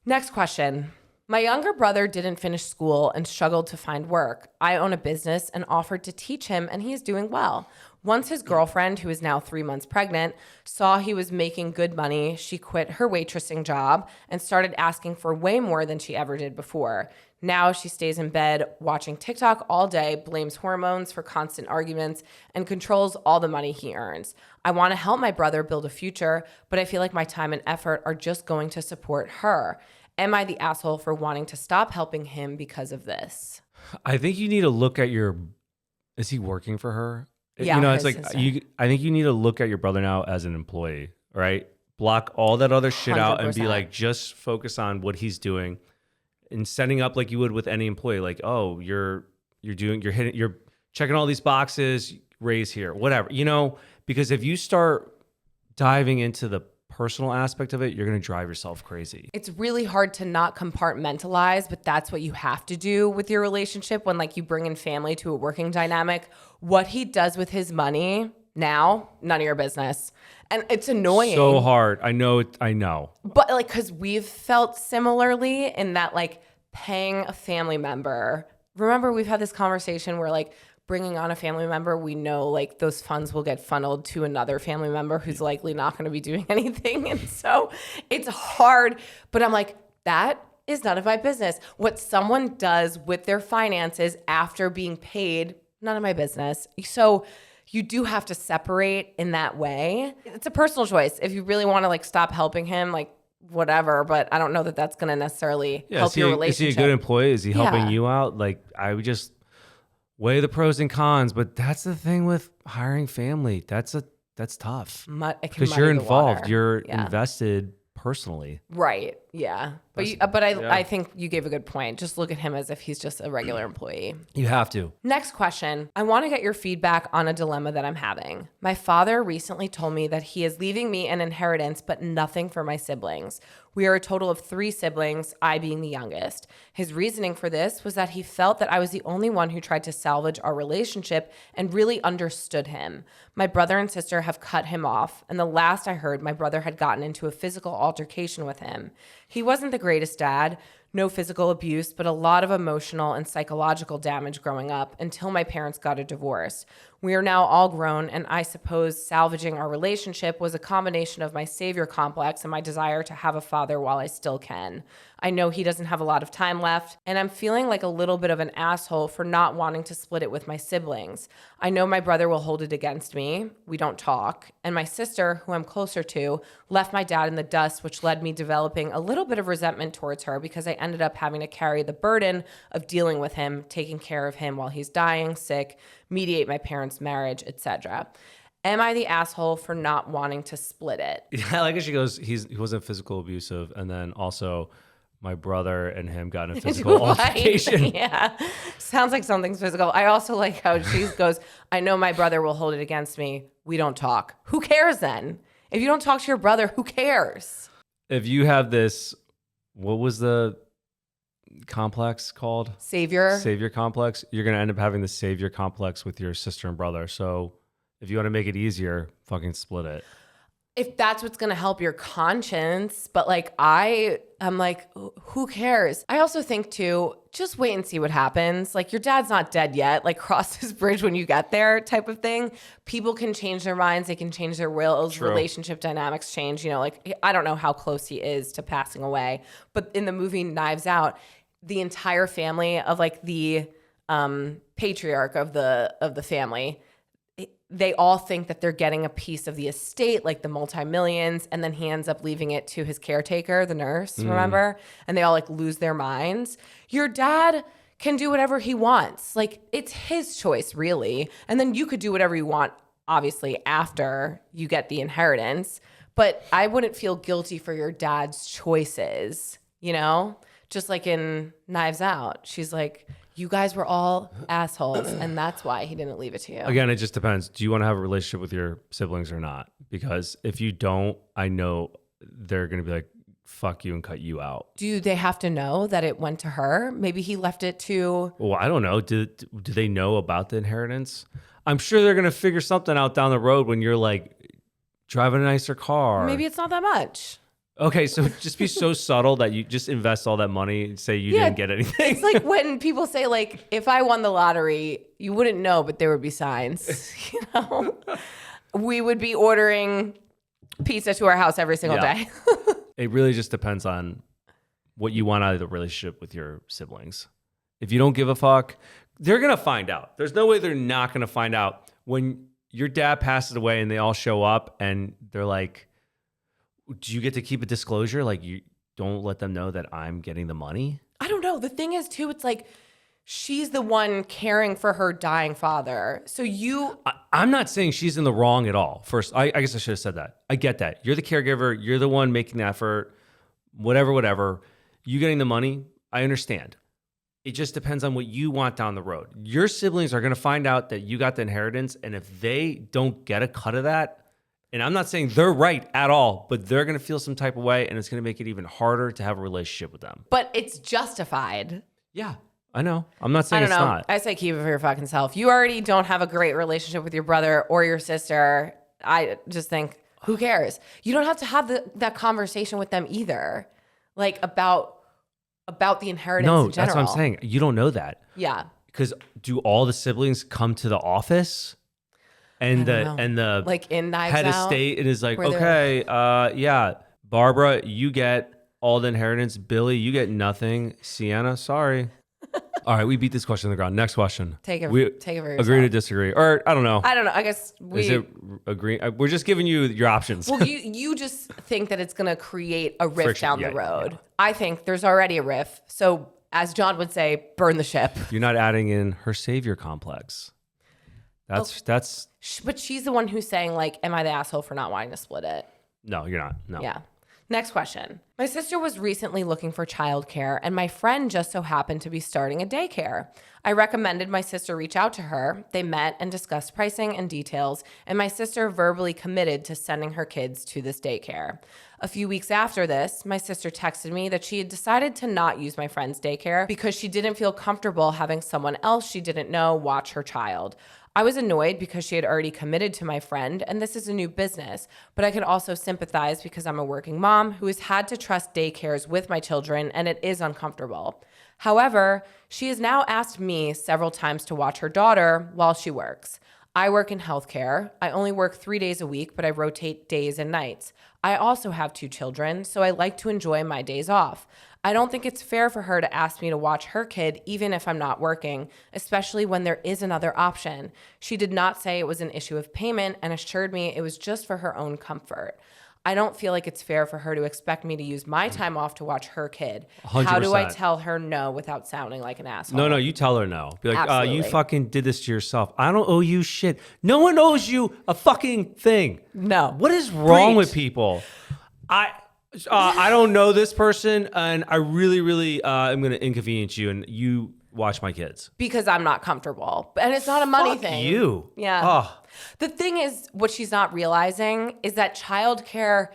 Next question. My younger brother didn't finish school and struggled to find work. I own a business and offered to teach him, and he is doing well. Once his girlfriend, who is now 3 months pregnant, saw he was making good money, she quit her waitressing job and started asking for way more than she ever did before. Now she stays in bed watching TikTok all day, blames hormones for constant arguments, and controls all the money he earns. I want to help my brother build a future, but I feel like my time and effort are just going to support her. Am I the asshole for wanting to stop helping him because of this? I think you need to look at is he working for her? Yeah, you know, it's his like sister. I think you need to look at your brother now as an employee, right? Block all that other shit out and be 100%. like, just focus on what he's doing and setting up like you would with any employee. Like, oh, you're checking all these boxes, raise here, whatever, because if you start diving into the personal aspect of it, you're going to drive yourself crazy. It's really hard to not compartmentalize, but that's what you have to do with your relationship when like you bring in family to a working dynamic. What he does with his money now, none of your business. And it's annoying. So hard. I know. But like, cause we've felt similarly in that like paying a family member. Remember we've had this conversation where like bringing on a family member, we know like those funds will get funneled to another family member who's likely not going to be doing anything. And so it's hard, but I'm like, that is none of my business. What someone does with their finances after being paid, none of my business. So you do have to separate in that way. It's a personal choice. If you really want to like stop helping him, like whatever, but I don't know that that's going to necessarily help your relationship. Is he a good employee? Is he helping Yeah. you out? Like, I would just weigh the pros and cons, but that's the thing with hiring family. That's tough because you're involved. You're invested personally. Right. Yeah. But I think you gave a good point. Just look at him as if he's just a regular employee. You have to. Next question. I want to get your feedback on a dilemma that I'm having. My father recently told me that he is leaving me an inheritance, but nothing for my siblings. We are a total of 3 siblings, I being the youngest. His reasoning for this was that he felt that I was the only one who tried to salvage our relationship and really understood him. My brother and sister have cut him off, and the last I heard, my brother had gotten into a physical altercation with him. He wasn't the greatest dad, no physical abuse, but a lot of emotional and psychological damage growing up until my parents got a divorce. We are now all grown, and I suppose salvaging our relationship was a combination of my savior complex and my desire to have a father while I still can. I know he doesn't have a lot of time left, and I'm feeling like a little bit of an asshole for not wanting to split it with my siblings. I know my brother will hold it against me. We don't talk. And my sister, who I'm closer to, left my dad in the dust, which led me developing a little bit of resentment towards her because I ended up having to carry the burden of dealing with him, taking care of him while he's dying, sick, mediate my parents' marriage, etc. Am I the asshole for not wanting to split it? Yeah, like she goes, he wasn't physical abusive, and then also my brother and him got in a physical altercation. Yeah. Sounds like something's physical. I also like how she goes, I know my brother will hold it against me. We don't talk. Who cares then? If you don't talk to your brother, who cares? If you have this, what was the complex called? Savior complex. You're going to end up having the savior complex with your sister and brother. So if you want to make it easier, fucking split it. If that's what's going to help your conscience. But like, I'm like, who cares? I also think too, just wait and see what happens. Like your dad's not dead yet. Like cross this bridge when you get there type of thing. People can change their minds. They can change their wills. True. Relationship dynamics change. Like I don't know how close he is to passing away. But in the movie Knives Out, the entire family of like the patriarch of the family, they all think that they're getting a piece of the estate, like the multi-millions, and then he ends up leaving it to his caretaker, the nurse, remember? And they all like lose their minds. Your dad can do whatever he wants. Like it's his choice, really. And then you could do whatever you want, obviously, after you get the inheritance. But I wouldn't feel guilty for your dad's choices, Just like in Knives Out. She's like, you guys were all assholes, and that's why he didn't leave it to you. Again, it just depends. Do you want to have a relationship with your siblings or not? Because if you don't, I know they're going to be like, fuck you and cut you out. Do they have to know that it went to her? Maybe he left it to... Well, I don't know. Do they know about the inheritance? I'm sure they're going to figure something out down the road when you're like driving a nicer car. Maybe it's not that much. Okay, so just be so subtle that you just invest all that money and say you didn't get anything. It's like when people say, like, if I won the lottery, you wouldn't know, but there would be signs. You know, we would be ordering pizza to our house every single day. It really just depends on what you want out of the relationship with your siblings. If you don't give a fuck, they're going to find out. There's no way they're not going to find out. When your dad passes away and they all show up and they're like, do you get to keep a disclosure? Like, you don't let them know that I'm getting the money? I don't know. The thing is, too, it's like she's the one caring for her dying father. So I'm not saying she's in the wrong at all. First, I guess I should have said that. I get that. You're the caregiver. You're the one making the effort. Whatever. You getting the money, I understand. It just depends on what you want down the road. Your siblings are going to find out that you got the inheritance, and if they don't get a cut of that, and I'm not saying they're right at all, but they're going to feel some type of way, and it's going to make it even harder to have a relationship with them. But it's justified. Yeah, I know. I'm not saying I don't know. not. I say keep it for your fucking self. You already don't have a great relationship with your brother or your sister. I just think, who cares? You don't have to have that conversation with them either, like about the inheritance in general. That's what I'm saying. You don't know that. Yeah. Because do all the siblings come to the office and the like in Knives head of Out, state and is like, okay, yeah, Barbara, you get all the inheritance. Billy, you get nothing. Sienna, sorry. All right, we beat this question on the ground. Next question. Take it for yourself. Agree to disagree, or I don't know. I guess Is it agree? We're just giving you your options. Well, you just think that it's going to create a rift Friction, down the road. Yeah. I think there's already a rift. So, as John would say, burn the ship. You're not adding in her savior complex. That's. But she's the one who's saying, like, am I the asshole for not wanting to split it? No, you're not. No. Yeah. Next question. My sister was recently looking for childcare, and my friend just so happened to be starting a daycare. I recommended my sister reach out to her. They met and discussed pricing and details, and my sister verbally committed to sending her kids to this daycare. A few weeks after this, my sister texted me that she had decided to not use my friend's daycare because she didn't feel comfortable having someone else she didn't know watch her child. I was annoyed because she had already committed to my friend, and this is a new business, but I could also sympathize because I'm a working mom who has had to trust daycares with my children, and it is uncomfortable. However, she has now asked me several times to watch her daughter while she works. I work in healthcare. I only work 3 days a week, but I rotate days and nights. I also have 2 children, so I like to enjoy my days off. I don't think it's fair for her to ask me to watch her kid even if I'm not working, especially when there is another option. She did not say it was an issue of payment and assured me it was just for her own comfort. I don't feel like it's fair for her to expect me to use my time off to watch her kid. 100%. How do I tell her no without sounding like an asshole? No, you tell her no. Be like, Absolutely. You fucking did this to yourself. I don't owe you shit. No one owes you a fucking thing. No. What is wrong with people? I don't know this person, and I really am going to inconvenience you, and you watch my kids. Because I'm not comfortable. And it's not a money thing. You. Yeah. Oh. The thing is, what she's not realizing is that childcare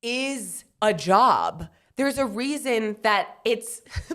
is a job. There's a reason that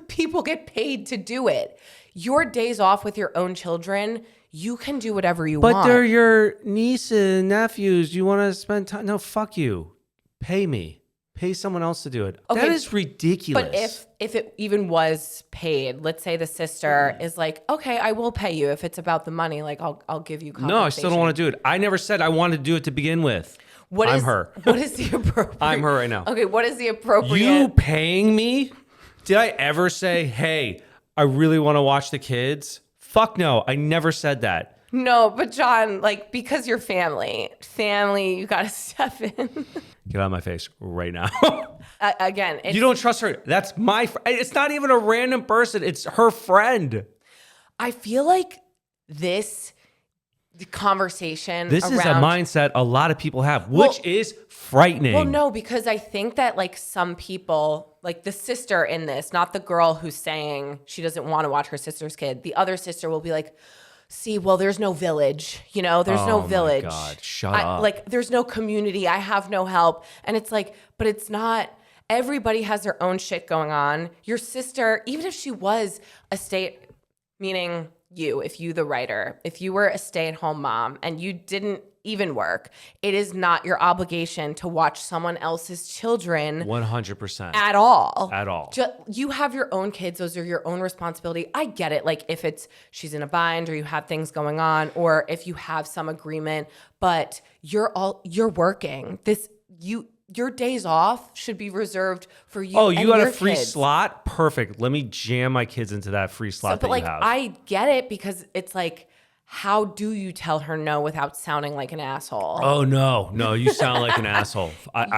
people get paid to do it. Your days off with your own children, you can do whatever you want. But they're your nieces and nephews. You want to spend time? No, fuck you. Pay me. Pay someone else to do it. Okay, that is ridiculous. But if it even was paid, let's say the sister is like, okay, I will pay you if it's about the money. Like I'll give you compensation. No, I still don't want to do it. I never said I wanted to do it to begin with. I'm her. What is the appropriate? I'm her right now. Okay, what is the appropriate? You paying me? Did I ever say, hey, I really want to watch the kids? Fuck no, I never said that. No, but John, like, because you're family, you got to step in. Get out of my face right now. Again, you don't trust her. That's my it's not even a random person. It's her friend. I feel like this conversation This is a mindset a lot of people have, which is frightening. Well, no, because I think that like some people, like the sister in this, not the girl who's saying she doesn't want to watch her sister's kid. The other sister will be like, see, well, there's no village, there's no village. Oh my God, shut up. Like, there's no community. I have no help. And it's like, but it's not, everybody has their own shit going on. Your sister, even if she was a state, meaning if you, the writer, if you were a stay-at-home mom and you didn't even work, it is not your obligation to watch someone else's children 100%. at all. At all. You have your own kids. Those are your own responsibility. I get it. Like if she's in a bind or you have things going on or if you have some agreement, but you're working. Your days off should be reserved for you. Oh, you got a free kids. slot? Perfect. Let me jam my kids into that free slot that you have. I get it because it's like, how do you tell her no without sounding like an asshole? Oh, no, you sound like an asshole.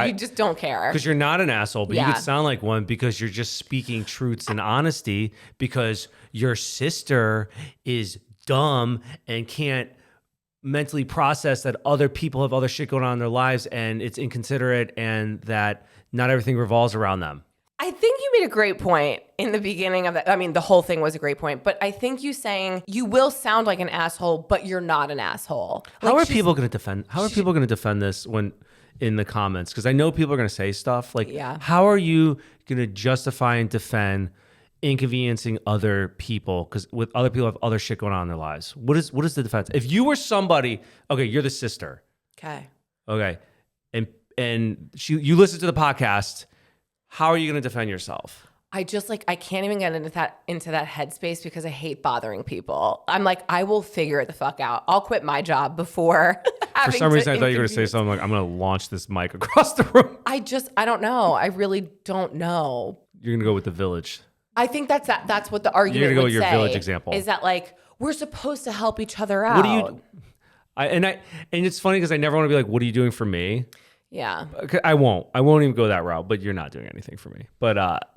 You just don't care. Because you're not an asshole, but you Yeah. could sound like one because you're just speaking truths and honesty because your sister is dumb and can't mentally process that other people have other shit going on in their lives and it's inconsiderate and that not everything revolves around them. I think you made a great point in the beginning of that. I mean, the whole thing was a great point, but I think you saying you will sound like an asshole, but you're not an asshole. How are people going to defend this when in the comments? Because I know people are going to say stuff like, Yeah. How are you going to justify and defend inconveniencing other people because with other people have other shit going on in their lives? What is the defense? If you were somebody, okay, you're the sister, Okay. okay, and you listen to the podcast. How are you going to defend yourself? I can't even get into that headspace because I hate bothering people. I'm like, I will figure it the fuck out. I'll quit my job before For some reason, I thought you were going to say something like, I'm going to launch this mic across the room. I don't know. I really don't know. You're going to go with the village. I think that's what the argument You're going to go would with your say, village example. is that like, we're supposed to help each other out. What do you... And it's funny because I never want to be like, what are you doing for me? Yeah. I won't even go that route, but you're not doing anything for me. But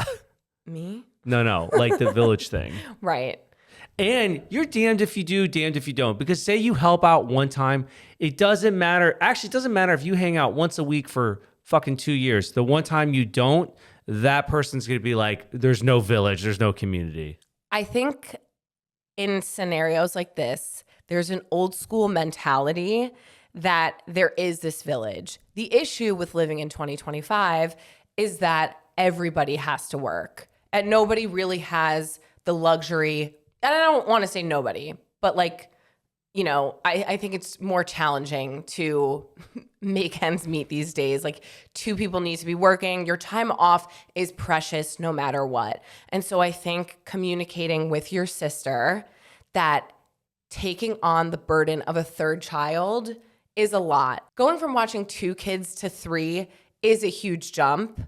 Me? no, like the village thing. Right. And you're damned if you do, damned if you don't. Because say you help out one time, it doesn't matter. Actually, it doesn't matter if you hang out once a week for fucking 2 years. The one time you don't, that person's going to be like, there's no village, there's no community. I think in scenarios like this, there's an old school mentality that there is this village. The issue with living in 2025 is that everybody has to work and nobody really has the luxury. And I don't want to say nobody, but like, you know, I think it's more challenging to make ends meet these days. Like 2 people need to be working. Your time off is precious no matter what. And so I think communicating with your sister that taking on the burden of a 3rd child is a lot. Going from watching 2 kids to 3 is a huge jump.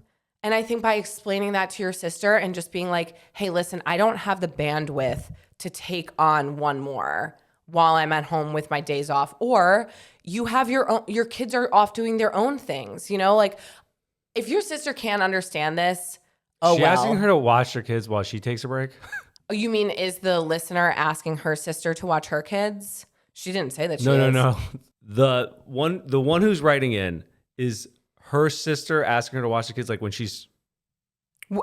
And I think by explaining that to your sister and just being like, hey, listen, I don't have the bandwidth to take on one more while I'm at home with my days off. Or you have your kids are off doing their own things, you know? Like if your sister can't understand this, She asking her to watch her kids while she takes a break? You mean is the listener asking her sister to watch her kids? She didn't say that she No, is. no. The one who's writing in is her sister asking her to watch the kids like when she's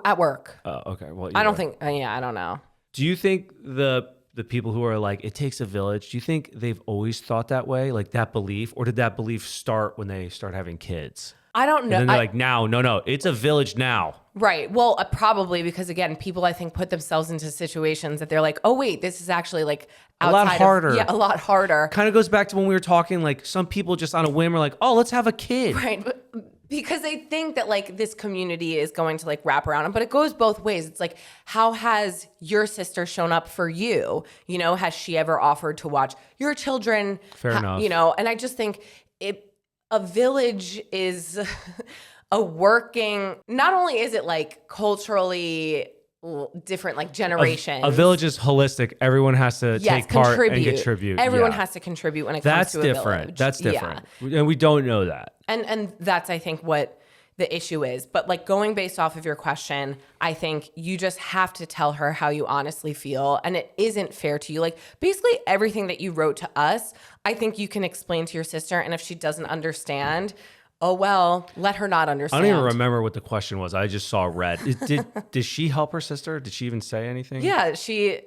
At work. Oh, okay. Well, I don't think, I don't know. Do you think the people who are like, it takes a village, do you think they've always thought that way, like that belief, or did that belief start when they start having kids? I don't know. And then they're like, no, it's a village now. Right. Well, probably because again, people I think put themselves into situations that they're like, oh wait, this is actually like A lot harder. Yeah, a lot harder. Kind of goes back to when we were talking, like some people just on a whim are like, oh, let's have a kid. Right. But because they think that like this community is going to like wrap around them, but it goes both ways. It's like, how has your sister shown up for you? You know, has she ever offered to watch your children? Fair enough. You know, and I just think a village is a working, not only is it like culturally different, like generations. A village is holistic. Everyone has to take part and contribute. Everyone Yeah. has to contribute when it comes to a village. That's different. Yeah. And we don't know that. And that's, I think, what the issue is. But like going based off of your question, I think you just have to tell her how you honestly feel. And it isn't fair to you. Like basically everything that you wrote to us, I think you can explain to your sister. And if she doesn't understand, oh, well, let her not understand. I don't even remember what the question was. I just saw red. Did she help her sister? Did she even say anything? Yeah,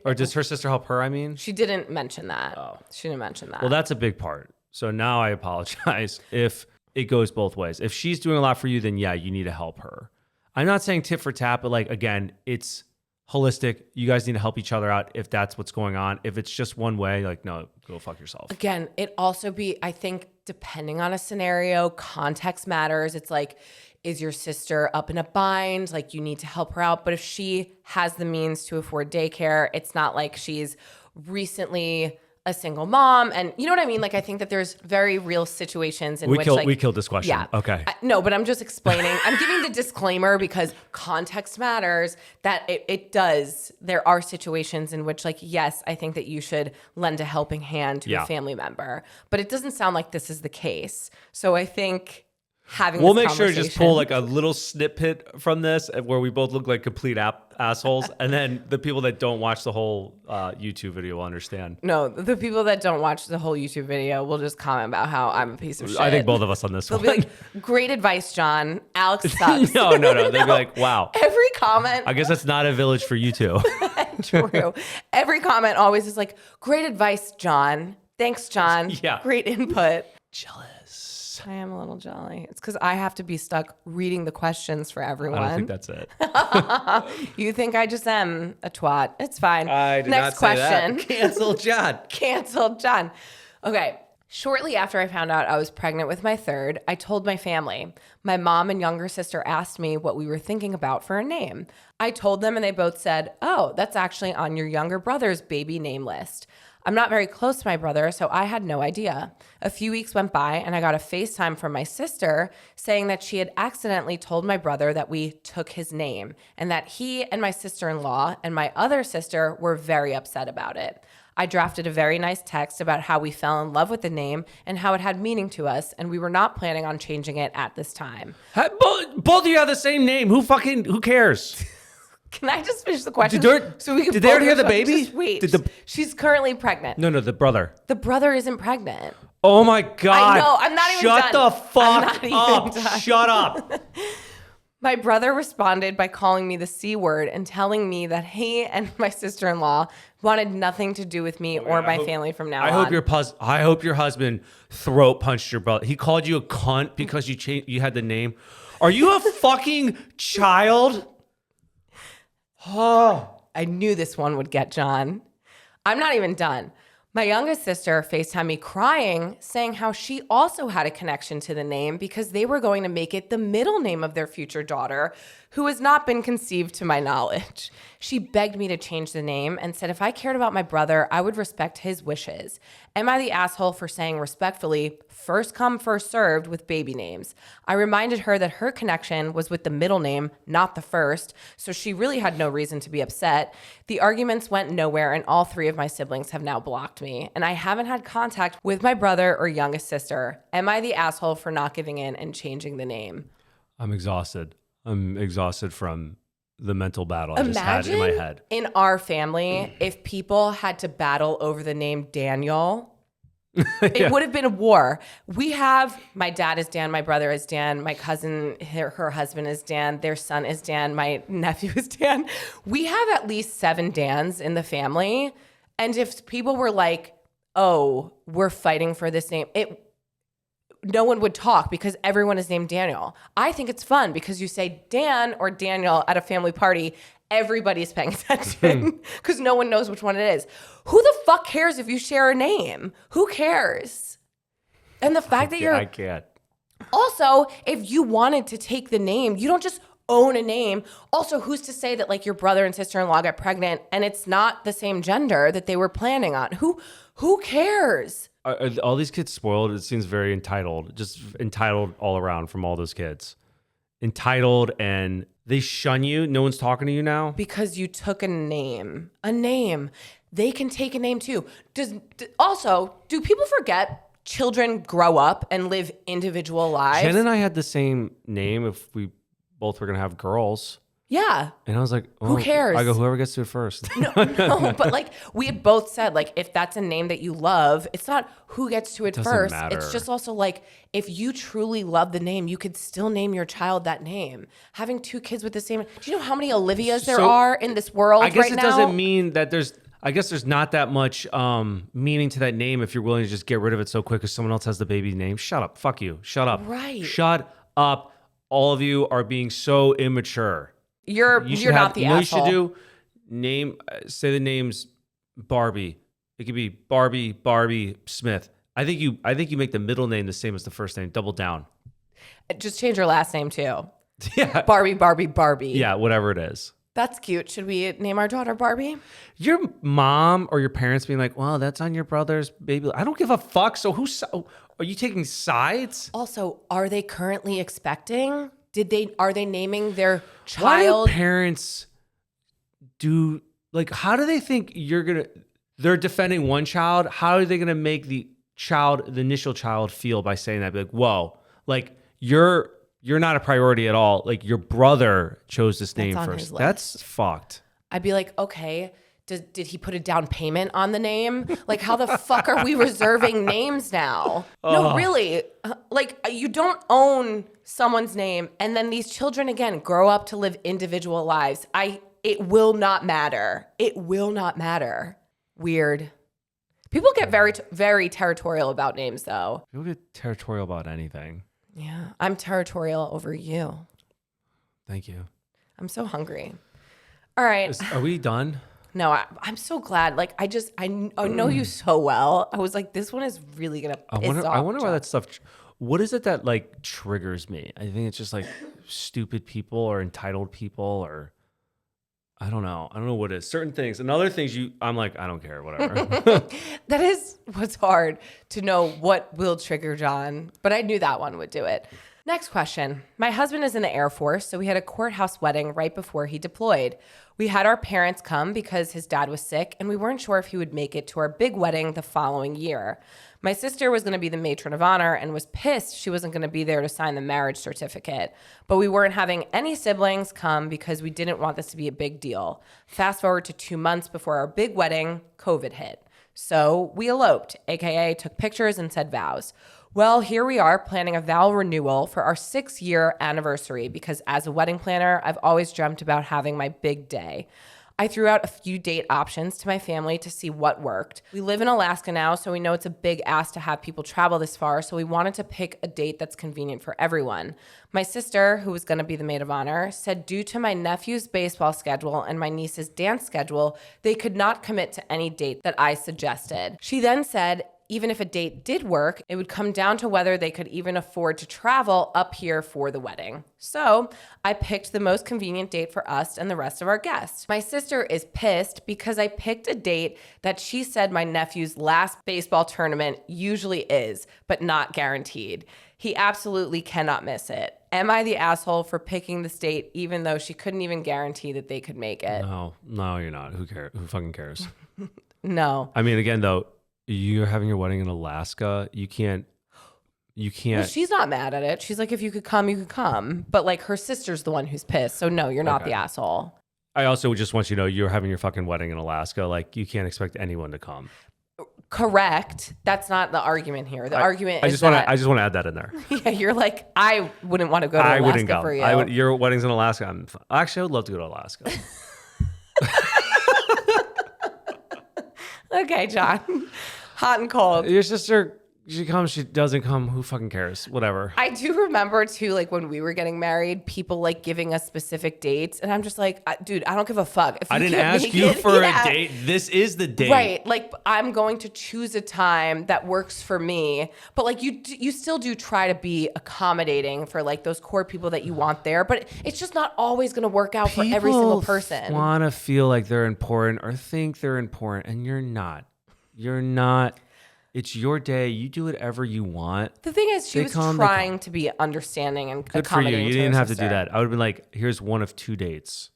Or does her sister help her, I mean? she didn't mention that. Oh. She didn't mention that. Well, that's a big part. So now I apologize if it goes both ways. If she's doing a lot for you, then yeah, you need to help her. I'm not saying tit for tat, but like, again, it's holistic. You guys need to help each other out if that's what's going on. If it's just one way, like, no, go fuck yourself. Again, it also I think, depending on a scenario, context matters. It's like, is your sister up in a bind? Like, you need to help her out. But if she has the means to afford daycare, it's not like she's recently a single mom. And you know what I mean? Like, I think that there's very real situations in which we killed this question. Yeah. Okay. No, but I'm just explaining. I'm giving the disclaimer because context matters, that it does. There are situations in which, like, yes, I think that you should lend a helping hand to a family member, but it doesn't sound like this is the case. So I think we'll make sure to just pull like a little snippet from this where we both look like complete assholes, and then the people that don't watch the whole YouTube video will understand. No, the people that don't watch the whole YouTube video will just comment about how I'm a piece of shit. I think both of us on this They'll one. be like, great advice, John. Alex sucks. No. They'll be like, wow. Every comment. I guess that's not a village for you two. True. Every comment always is like, great advice, John. Thanks, John. Yeah. Great input. Jealous. I am a little jolly. It's because I have to be stuck reading the questions for everyone. I don't think that's it. You think I just am a twat. It's fine. I did Next not say question. that. Cancel John. Canceled John. Okay. Shortly after I found out I was pregnant with my third, I told my family. My mom and younger sister asked me what we were thinking about for a name. I told them and they both said, oh, that's actually on your younger brother's baby name list. I'm not very close to my brother, so I had no idea. A few weeks went by and I got a FaceTime from my sister saying that she had accidentally told my brother that we took his name and that he and my sister-in-law and my other sister were very upset about it. I drafted a very nice text about how we fell in love with the name and how it had meaning to us, and we were not planning on changing it at this time. Both of you have the same name. Who cares? Can I just finish the question? Did they already have the baby? Just wait. Did She's currently pregnant. No, the brother. The brother isn't pregnant. Oh my God. I know. I'm not even Shut done. the fuck up. Shut up. My brother responded by calling me the C word and telling me that he and my sister-in-law wanted nothing to do with me or my family from now on. I hope your husband throat punched your brother. He called you a cunt because you had the name. Are you a fucking child? Oh, I knew this one would get John. I'm not even done. My youngest sister FaceTimed me crying, saying how she also had a connection to the name because they were going to make it the middle name of their future daughter, who has not been conceived to my knowledge. She begged me to change the name and said if I cared about my brother, I would respect his wishes. Am I the asshole for saying respectfully, first come, first served with baby names? I reminded her that her connection was with the middle name, not the first, so she really had no reason to be upset. The arguments went nowhere, and all three of my siblings have now blocked me, and I haven't had contact with my brother or youngest sister. Am I the asshole for not giving in and changing the name? I'm exhausted. I'm exhausted from the mental battle I just had in my head. In our family, if people had to battle over the name Daniel, it would have been a war. We have, my dad is Dan, my brother is Dan, my cousin, her husband is Dan, their son is Dan, my nephew is Dan. We have at least 7 Dans in the family. And if people were like, oh, we're fighting for this name, no one would talk because everyone is named Daniel. I think it's fun because you say Dan or Daniel at a family party, everybody's paying attention because no one knows which one it is. Who the fuck cares if you share a name? Who cares? And the fact that I can't. Also, if you wanted to take the name, you don't just own a name. Also, who's to say that like your brother and sister-in-law got pregnant and it's not the same gender that they were planning on? Who cares? Are all these kids spoiled? It seems very entitled, just entitled all around from all those kids. Entitled, and they shun you. No one's talking to you now. Because you took a name. A name. They can take a name too. Also, do people forget children grow up and live individual lives? Jen and I had the same name if we both were going to have girls. Yeah. And I was like, oh, who cares? I go, whoever gets to it first. No, but like we had both said, like if that's a name that you love, it's not who gets to it first. Matter. It's just also like if you truly love the name, you could still name your child that name. Having 2 kids with the same, do you know how many Olivias there are in this world right now? I guess it doesn't mean that there's not that much meaning to that name if you're willing to just get rid of it so quick because someone else has the baby name. Shut up. Fuck you. Shut up. Right. Shut up. All of you are being so immature. You're not the asshole. You should do. say the names Barbie. It could be Barbie Smith. I think you make the middle name the same as the first name. Double down. Just change your last name too. Yeah. Barbie. Yeah, whatever it is. That's cute. Should we name our daughter Barbie? Your mom or your parents being like, well, that's on your brother's baby. I don't give a fuck. So are you taking sides? Also, are they currently expecting? Are they naming their Why child? do parents do, like, how do they think they're defending one child? How are they going to make the initial child feel by saying that? Be like, whoa, like you're not a priority at all. Like your brother chose this name first. That's fucked. I'd be like, okay, did he put a down payment on the name? Like, how the fuck are we reserving names now? No, really. Like, you don't own someone's name. And then these children, again, grow up to live individual lives. It will not matter. It will not matter. Weird. People get very, very territorial about names, though. People get territorial about anything. Yeah, I'm territorial over you. Thank you. I'm so hungry. All right. Are we done? No, I'm so glad. Like, I know you so well. I was like, this one is really going to piss off. I wonder why that stuff, what is it that like triggers me? I think it's just like stupid people or entitled people or I don't know. I don't know what it is. Certain things and other things I'm like, I don't care, whatever. That is what's hard to know what will trigger John. But I knew that one would do it. Next question. My husband is in the Air Force, so we had a courthouse wedding right before he deployed. We had our parents come because his dad was sick, and we weren't sure if he would make it to our big wedding the following year. My sister was going to be the matron of honor and was pissed she wasn't going to be there to sign the marriage certificate. But we weren't having any siblings come because we didn't want this to be a big deal. Fast forward to 2 months before our big wedding, COVID hit. So we eloped, aka took pictures and said vows. Well, here we are planning a vow renewal for our 6-year anniversary because as a wedding planner, I've always dreamt about having my big day. I threw out a few date options to my family to see what worked. We live in Alaska now, so we know it's a big ask to have people travel this far, so we wanted to pick a date that's convenient for everyone. My sister, who was going to be the maid of honor, said due to my nephew's baseball schedule and my niece's dance schedule, they could not commit to any date that I suggested. She then said, even if a date did work, it would come down to whether they could even afford to travel up here for the wedding. So I picked the most convenient date for us and the rest of our guests. My sister is pissed because I picked a date that she said my nephew's last baseball tournament usually is, but not guaranteed. He absolutely cannot miss it. Am I the asshole for picking this date even though she couldn't even guarantee that they could make it? No, you're not. Who cares? Who fucking cares? No. I mean, again, though, you're having your wedding in Alaska. You can't. Well, she's not mad at it. She's like, if you could come, you could come. But like her sister's the one who's pissed. So no, you're not the asshole. I also just want you to know you're having your fucking wedding in Alaska. Like you can't expect anyone to come. Correct. That's not the argument here. The argument is I just want to add that in there. Yeah, you're like, I wouldn't want to go to Alaska. I wouldn't go. For you. Your wedding's in Alaska. Actually, I would love to go to Alaska. Okay, John. Hot and cold. Your sister, she comes, she doesn't come. Who fucking cares? Whatever. I do remember too, like when we were getting married, people like giving us specific dates, and I'm just like, dude, I don't give a fuck. If you I didn't ask you for a date. This is the date, right? Like I'm going to choose a time that works for me, but like you still do try to be accommodating for like those core people that you want there, but it's just not always going to work out for every single person. Want to feel like they're important or think they're important, and you're not. You're not. It's your day. You do whatever you want. The thing is, she was trying to be understanding and good for you. You didn't have to do that. I would have been like, here's one of 2 dates.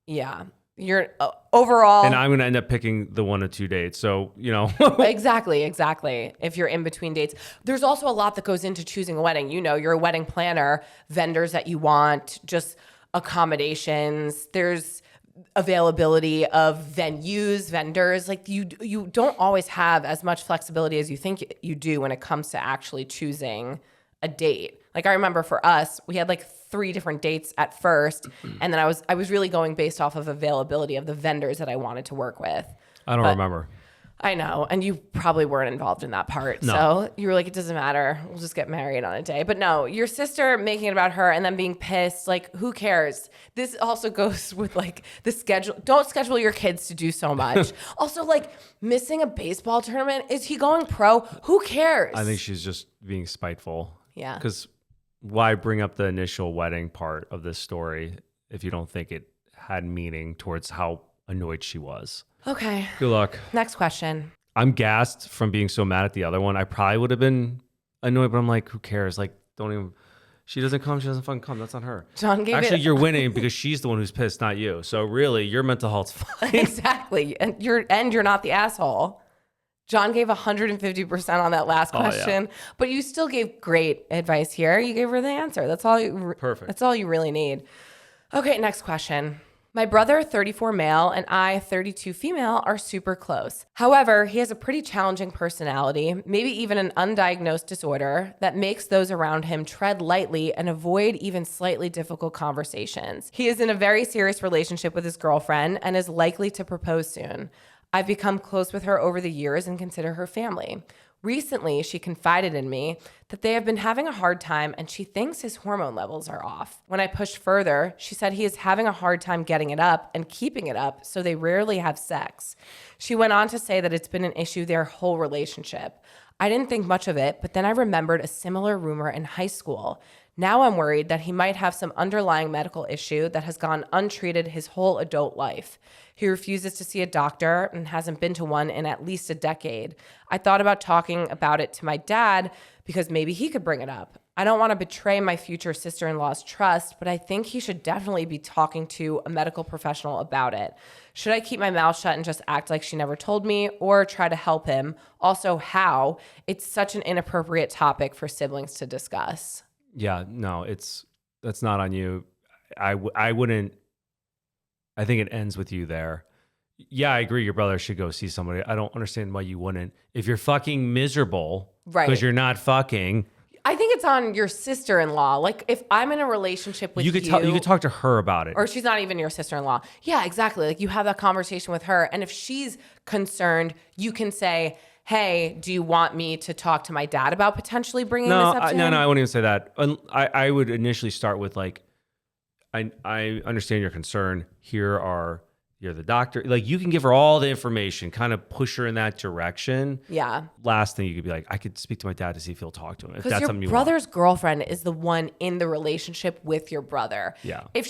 Yeah. You're overall. And I'm going to end up picking the 1 of 2 dates. So, you know. Exactly. If you're in between dates. There's also a lot that goes into choosing a wedding. You know, you're a wedding planner, vendors that you want, just accommodations. There's availability of venues, vendors. Like you don't always have as much flexibility as you think you do when it comes to actually choosing a date. Like I remember for us, we had like 3 different dates at first, and then I was really going based off of availability of the vendors that I wanted to work with. I don't remember. I know. And you probably weren't involved in that part. No. So you were like, it doesn't matter. We'll just get married on a day. But no, your sister making it about her and then being pissed. Like, who cares? This also goes with like the schedule. Don't schedule your kids to do so much. Also, like missing a baseball tournament. Is he going pro? Who cares? I think she's just being spiteful. Yeah. Because why bring up the initial wedding part of this story if you don't think it had meaning towards how annoyed she was? Okay. Good luck. Next question. I'm gassed from being so mad at the other one. I probably would have been annoyed, but I'm like, who cares? Like, don't even. She doesn't come. She doesn't fucking come. That's on her. John gave Actually, it. you're winning because she's the one who's pissed, not you. So really, your mental health's fine. Exactly. And you're not the asshole. John gave 150% on that last question, but you still gave great advice here. You gave her the answer. That's all. Perfect. That's all you really need. Okay, next question. My brother, 34 male, and I, 32 female, are super close. However, he has a pretty challenging personality, maybe even an undiagnosed disorder that makes those around him tread lightly and avoid even slightly difficult conversations. He is in a very serious relationship with his girlfriend and is likely to propose soon. I've become close with her over the years and consider her family. Recently, she confided in me that they have been having a hard time and she thinks his hormone levels are off. When I pushed further, she said he is having a hard time getting it up and keeping it up, so they rarely have sex. She went on to say that it's been an issue their whole relationship. I didn't think much of it, but then I remembered a similar rumor in high school. Now I'm worried that he might have some underlying medical issue that has gone untreated his whole adult life. He refuses to see a doctor and hasn't been to one in at least a decade. I thought about talking about it to my dad because maybe he could bring it up. I don't want to betray my future sister-in-law's trust, but I think he should definitely be talking to a medical professional about it. Should I keep my mouth shut and just act like she never told me, or try to help him? Also, how? It's such an inappropriate topic for siblings to discuss. Yeah, no, that's not on you. I wouldn't. I think it ends with you there. Yeah, I agree. Your brother should go see somebody. I don't understand why you wouldn't. If you're fucking miserable, Right? Because you're not fucking. I think it's on your sister-in-law. Like if I'm in a relationship with You could talk to her about it. or she's not even your sister-in-law. Yeah, exactly. Like you have that conversation with her, and if she's concerned, you can say, hey, do you want me to talk to my dad about potentially bringing this up to him? No, I wouldn't even say that. I would initially start with like, I understand your concern. You're the doctor. Like you can give her all the information, kind of push her in that direction. Yeah. Last thing you could be like, I could speak to my dad to see if he'll talk to him. If Because that's your something you brother's girlfriend is the one in the relationship with your brother. Yeah. If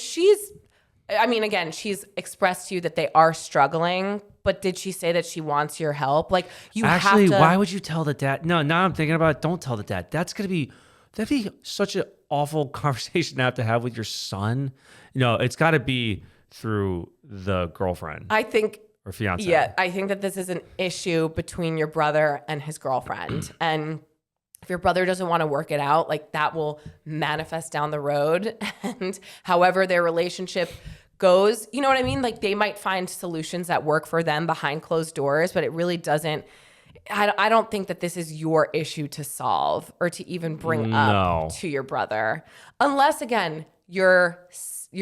again, she's expressed to you that they are struggling, but did she say that she wants your help? Like you Actually, have to. why would you tell the dad? No, now I'm thinking about it. Don't tell the dad. That'd be such an awful conversation to have with your son. No, it's got to be through the girlfriend. I think. Or fiance. Yeah, I think that this is an issue between your brother and his girlfriend. And if your brother doesn't want to work it out, like that will manifest down the road. And however their relationship goes, you know what I mean? Like they might find solutions that work for them behind closed doors, but it really doesn't. I don't think that this is your issue to solve or to even bring up to your brother. Unless, again, your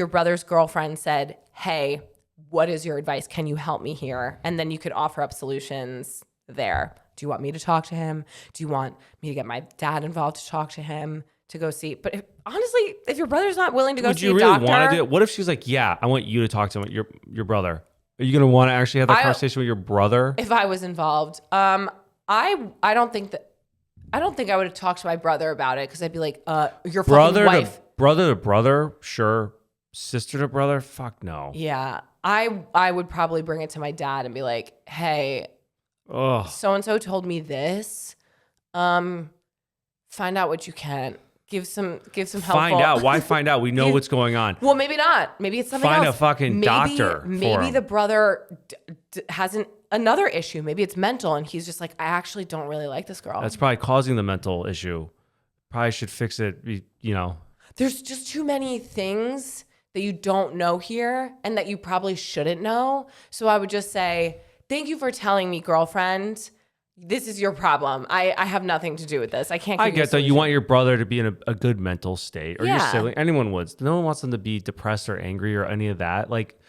brother's girlfriend said, hey, what is your advice? Can you help me here? And then you could offer up solutions there. Do you want me to talk to him? Do you want me to get my dad involved to talk to him to go see? But honestly, if your brother's not willing to go see a doctor. Would you really want to do it? What if she's like, yeah, I want you to talk to him, your brother. Are you going to want to actually have that conversation with your brother? If I was involved, I don't think I would have talked to my brother about it because I'd be like, your fucking wife. Brother to brother, sure. Sister to brother, fuck no. Yeah. I would probably bring it to my dad and be like, hey, so-and-so told me this. Find out what you can. Give some help. Find out. Why find out? We know what's going on. Well, maybe not. Maybe it's something else. Find a fucking doctor. Maybe the brother has another issue. Maybe it's mental, and he's just like, I actually don't really like this girl. That's probably causing the mental issue. Probably should fix it. There's just too many things that you don't know here, and that you probably shouldn't know. So I would just say, thank you for telling me, girlfriend. This is your problem. I have nothing to do with this. I can't. I get that you want your brother to be in a good mental state, or your sibling. Anyone would. No one wants them to be depressed or angry or any of that. Like,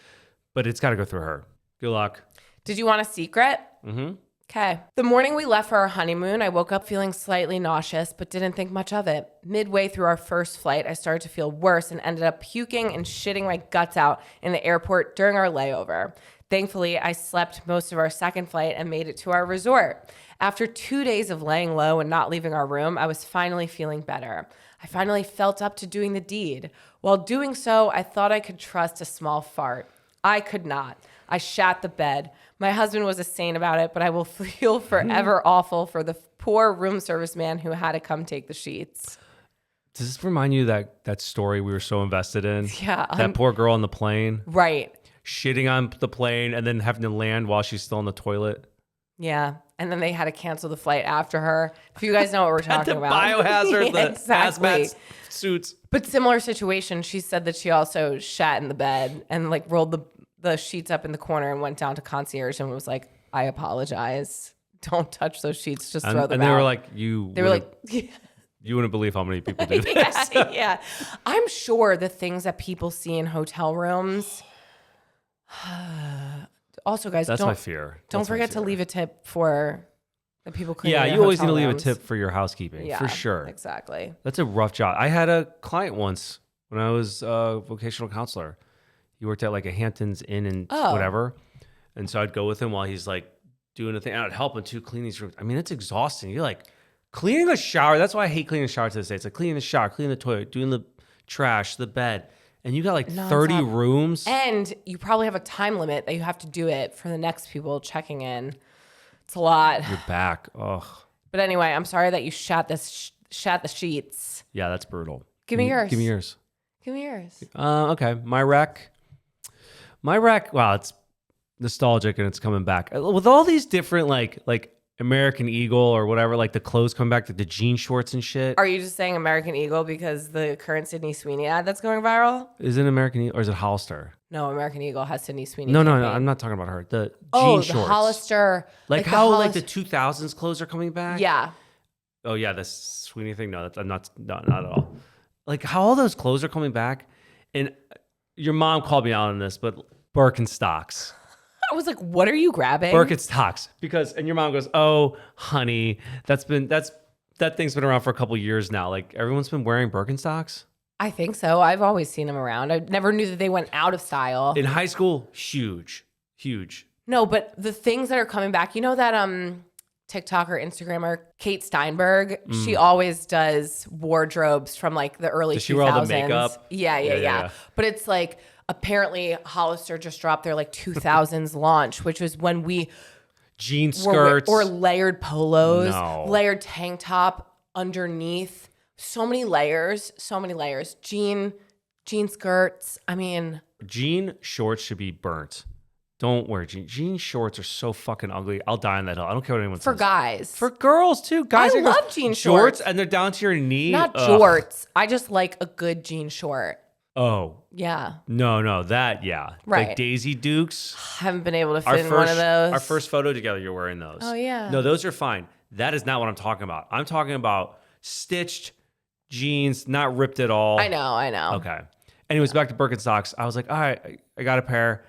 but it's got to go through her. Good luck. Did you want a secret? Mm-hmm. Okay. The morning we left for our honeymoon, I woke up feeling slightly nauseous, but didn't think much of it. Midway through our first flight, I started to feel worse and ended up puking and shitting my guts out in the airport during our layover. Thankfully, I slept most of our second flight and made it to our resort. After 2 days of laying low and not leaving our room, I was finally feeling better. I finally felt up to doing the deed. While doing so, I thought I could trust a small fart. I could not. I shat the bed. My husband was a saint about it, but I will feel forever awful for the poor room service man who had to come take the sheets. Does this remind you of that story we were so invested in? Yeah. That poor girl on the plane. Right. Shitting on the plane and then having to land while she's still in the toilet. Yeah. And then they had to cancel the flight after her. If you guys know what we're talking about. Biohazard, the exactly. hazmat suits. But similar situation, she said that she also shat in the bed and like rolled the sheets up in the corner and went down to concierge and was like, I apologize. Don't touch those sheets. Just throw them out. And they were like, you wouldn't believe how many people do this. Yeah. I'm sure the things that people see in hotel rooms. Also, guys, that's my fear. Don't forget to leave a tip for the people cleaning. Yeah, you always need to leave a tip for your housekeeping, for sure. Exactly. That's a rough job. I had a client once when I was a vocational counselor. He worked at like a Hamptons Inn and whatever. And so I'd go with him while he's like doing a thing. And I'd help him too, clean these rooms. I mean, it's exhausting. You're like cleaning a shower. That's why I hate cleaning a shower to this day. It's like cleaning the shower, cleaning the toilet, doing the trash, the bed. And you got like 30 rooms. And you probably have a time limit that you have to do it for the next people checking in. It's a lot. You're back. Ugh. But anyway, I'm sorry that you shat the sheets. Yeah, that's brutal. Give me yours. Give me yours. Give me yours. Okay. My wreck. Wow, it's nostalgic and it's coming back. With all these different like American Eagle or whatever, like the clothes come back, the jean shorts and shit. Are you just saying American Eagle because the current Sydney Sweeney ad that's going viral? Is it American Eagle or is it Hollister? No, American Eagle has Sydney Sweeney. No, I'm not talking about her. The jean shorts. The Hollister. Like how like the 2000s clothes are coming back? Yeah. Oh yeah, the Sweeney thing? No, not at all. Like how all those clothes are coming back. And your mom called me out on this, but Birkenstocks. I was like, what are you grabbing? Birkenstocks. And your mom goes, oh, honey, that thing's been around for a couple years now. Like everyone's been wearing Birkenstocks. I think so. I've always seen them around. I never knew that they went out of style. In high school, huge. No, but the things that are coming back, you know that TikToker, Instagrammer, Kate Steinberg, she always does wardrobes from like the early 2000s. Does she wear all the makeup? Yeah. But it's like, apparently Hollister just dropped their like 2000s launch, which was when we jean skirts or layered polos, No. layered tank top underneath, so many layers, jean skirts. I mean, jean shorts should be burnt. Don't wear jean shorts are so fucking ugly. I'll die on that hill. I don't care what anyone says. for guys. For girls too. Guys, I love jean shorts. and they're down to your knee. Not jorts. I just like a good jean short. Oh. Yeah. No, that, yeah. Right. Like Daisy Dukes. Haven't been able to fit in one of those. Our first photo together, you're wearing those. Oh, yeah. No, those are fine. That is not what I'm talking about. I'm talking about stitched jeans, not ripped at all. I know. Okay. Anyways, back to Birkenstocks. I was like, all right, I got a pair.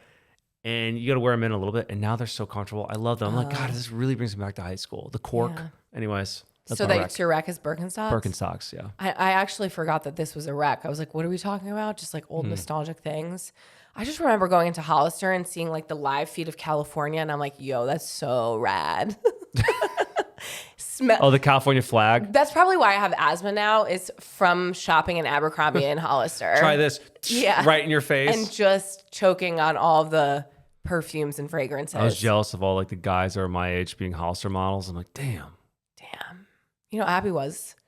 And you got to wear them in a little bit. And now they're so comfortable. I love them. I'm like, God, this really brings me back to high school. The cork. Yeah. Anyways. So that's your wreck is Birkenstocks? Birkenstocks, yeah. I actually forgot that this was a wreck. I was like, what are we talking about? Just like old nostalgic things. I just remember going into Hollister and seeing like the live feed of California. And I'm like, yo, that's so rad. Oh, the California flag? That's probably why I have asthma now, is from shopping in Abercrombie and Hollister. Try this. Yeah. Right in your face. And just choking on all of the perfumes and fragrances. I was jealous of all like the guys that are my age being Hollister models. I'm like, damn. You know, Abby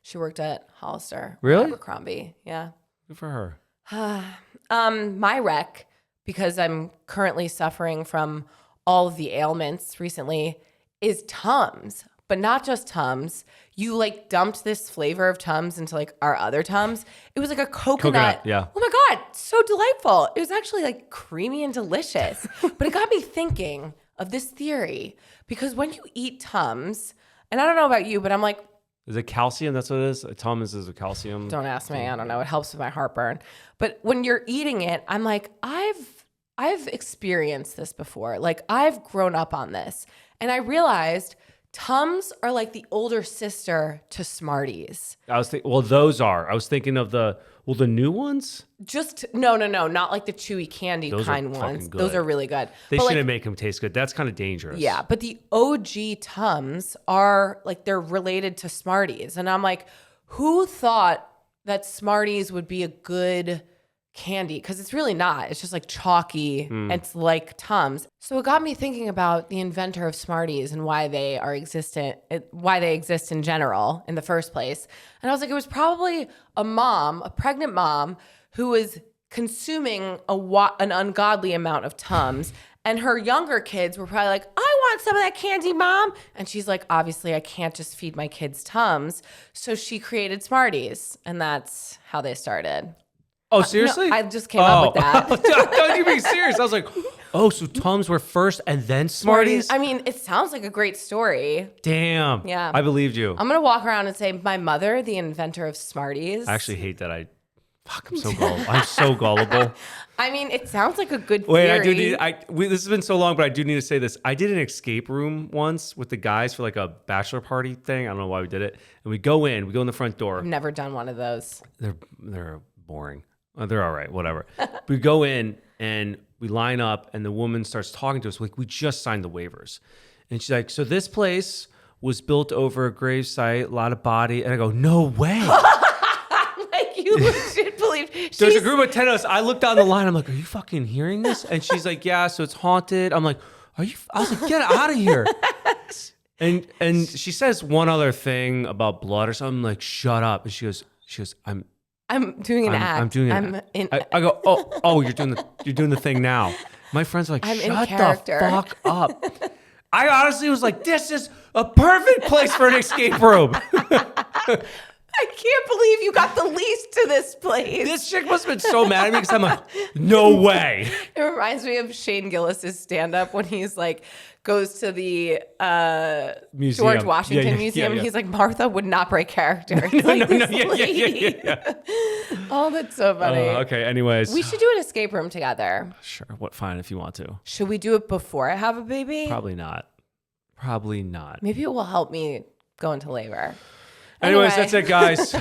she worked at Hollister. Really? Abercrombie. Yeah. Good for her. My wreck, because I'm currently suffering from all of the ailments recently, is Tums. But not just Tums. You like dumped this flavor of Tums into like our other Tums. It was like a coconut. Yeah. Oh my God, so delightful. It was actually like creamy and delicious. But it got me thinking of this theory, because when you eat Tums, and I don't know about you, but I'm like, is it calcium? That's what it is? Tums is a calcium. Don't ask me. I don't know. It helps with my heartburn. But when you're eating it, I'm like, I've experienced this before. Like I've grown up on this. And I realized Tums are like the older sister to Smarties. I was thinking, well, those are. I was thinking of the new ones. Just no, not like the chewy candy Those kind are ones. fucking good. Those are really good. They But, shouldn't make them taste good. That's kind of dangerous. yeah, but the OG Tums are like they're related to Smarties, and I'm like, who thought that Smarties would be a good candy? Because it's really not. It's just like chalky. And it's like Tums. So it got me thinking about the inventor of Smarties and why they exist in general in the first place. And I was like, it was probably a pregnant mom, who was consuming an ungodly amount of Tums. And her younger kids were probably like, I want some of that candy, Mom. And she's like, obviously, I can't just feed my kids Tums. So she created Smarties. And that's how they started. Oh, seriously? No, I just came up with that. I thought you were being serious. I was like, oh, so Tums were first and then Smarties? I mean, it sounds like a great story. Damn. Yeah. I believed you. I'm going to walk around and say, my mother, the inventor of Smarties. I actually hate that I'm so gullible. I'm so gullible. I mean, it sounds like a good theory. Wait, I do need, this has been so long, but I do need to say this. I did an escape room once with the guys for like a bachelor party thing. I don't know why we did it. And we go in the front door. I've never done one of those. They're boring. They're all right, whatever. We go in and we line up and the woman starts talking to us. Like, we just signed the waivers. And she's like, so this place was built over a grave site, a lot of body. And I go, no way. Like, you legit believe. There's a group of 10 of us. I look down the line. I'm like, are you fucking hearing this? And she's like, yeah, so it's haunted. I'm like, are you? I was like, get out of here. And she says one other thing about blood or something. I'm like, shut up. And she goes, I'm doing an act. I'm doing it. I go, oh, you're doing the thing now. My friends are like, I'm shut in the character. fuck up. I honestly was like, this is a perfect place for an escape room. I can't believe you got the lease to this place. This chick must have been so mad at me because I'm like, no way. It reminds me of Shane Gillis's stand-up when he's like, goes to the Museum. George Washington Museum. Yeah. He's like, Martha would not break character. Yeah. Oh, that's so funny. Okay, anyways. We should do an escape room together. Sure, fine if you want to. Should we do it before I have a baby? Probably not. Maybe it will help me go into labor. Anyways, that's it, guys.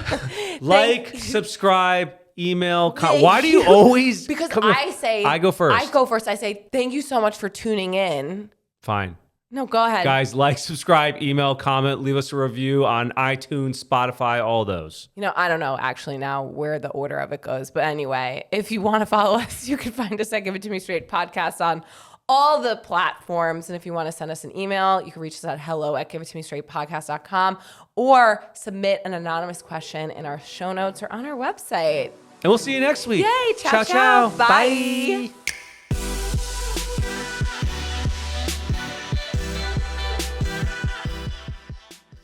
Like, subscribe, email. Why do you always? Because I go first. I say, thank you so much for tuning in. Fine. No, go ahead. Guys, like, subscribe, email, comment, leave us a review on iTunes, Spotify, all those. I don't know actually now where the order of it goes. But anyway, if you want to follow us, you can find us at Give It To Me Straight Podcast on all the platforms. And if you want to send us an email, you can reach us at hello@giveittomestraightpodcast.com or submit an anonymous question in our show notes or on our website. And we'll see you next week. Yay. Ciao. Ciao. Bye.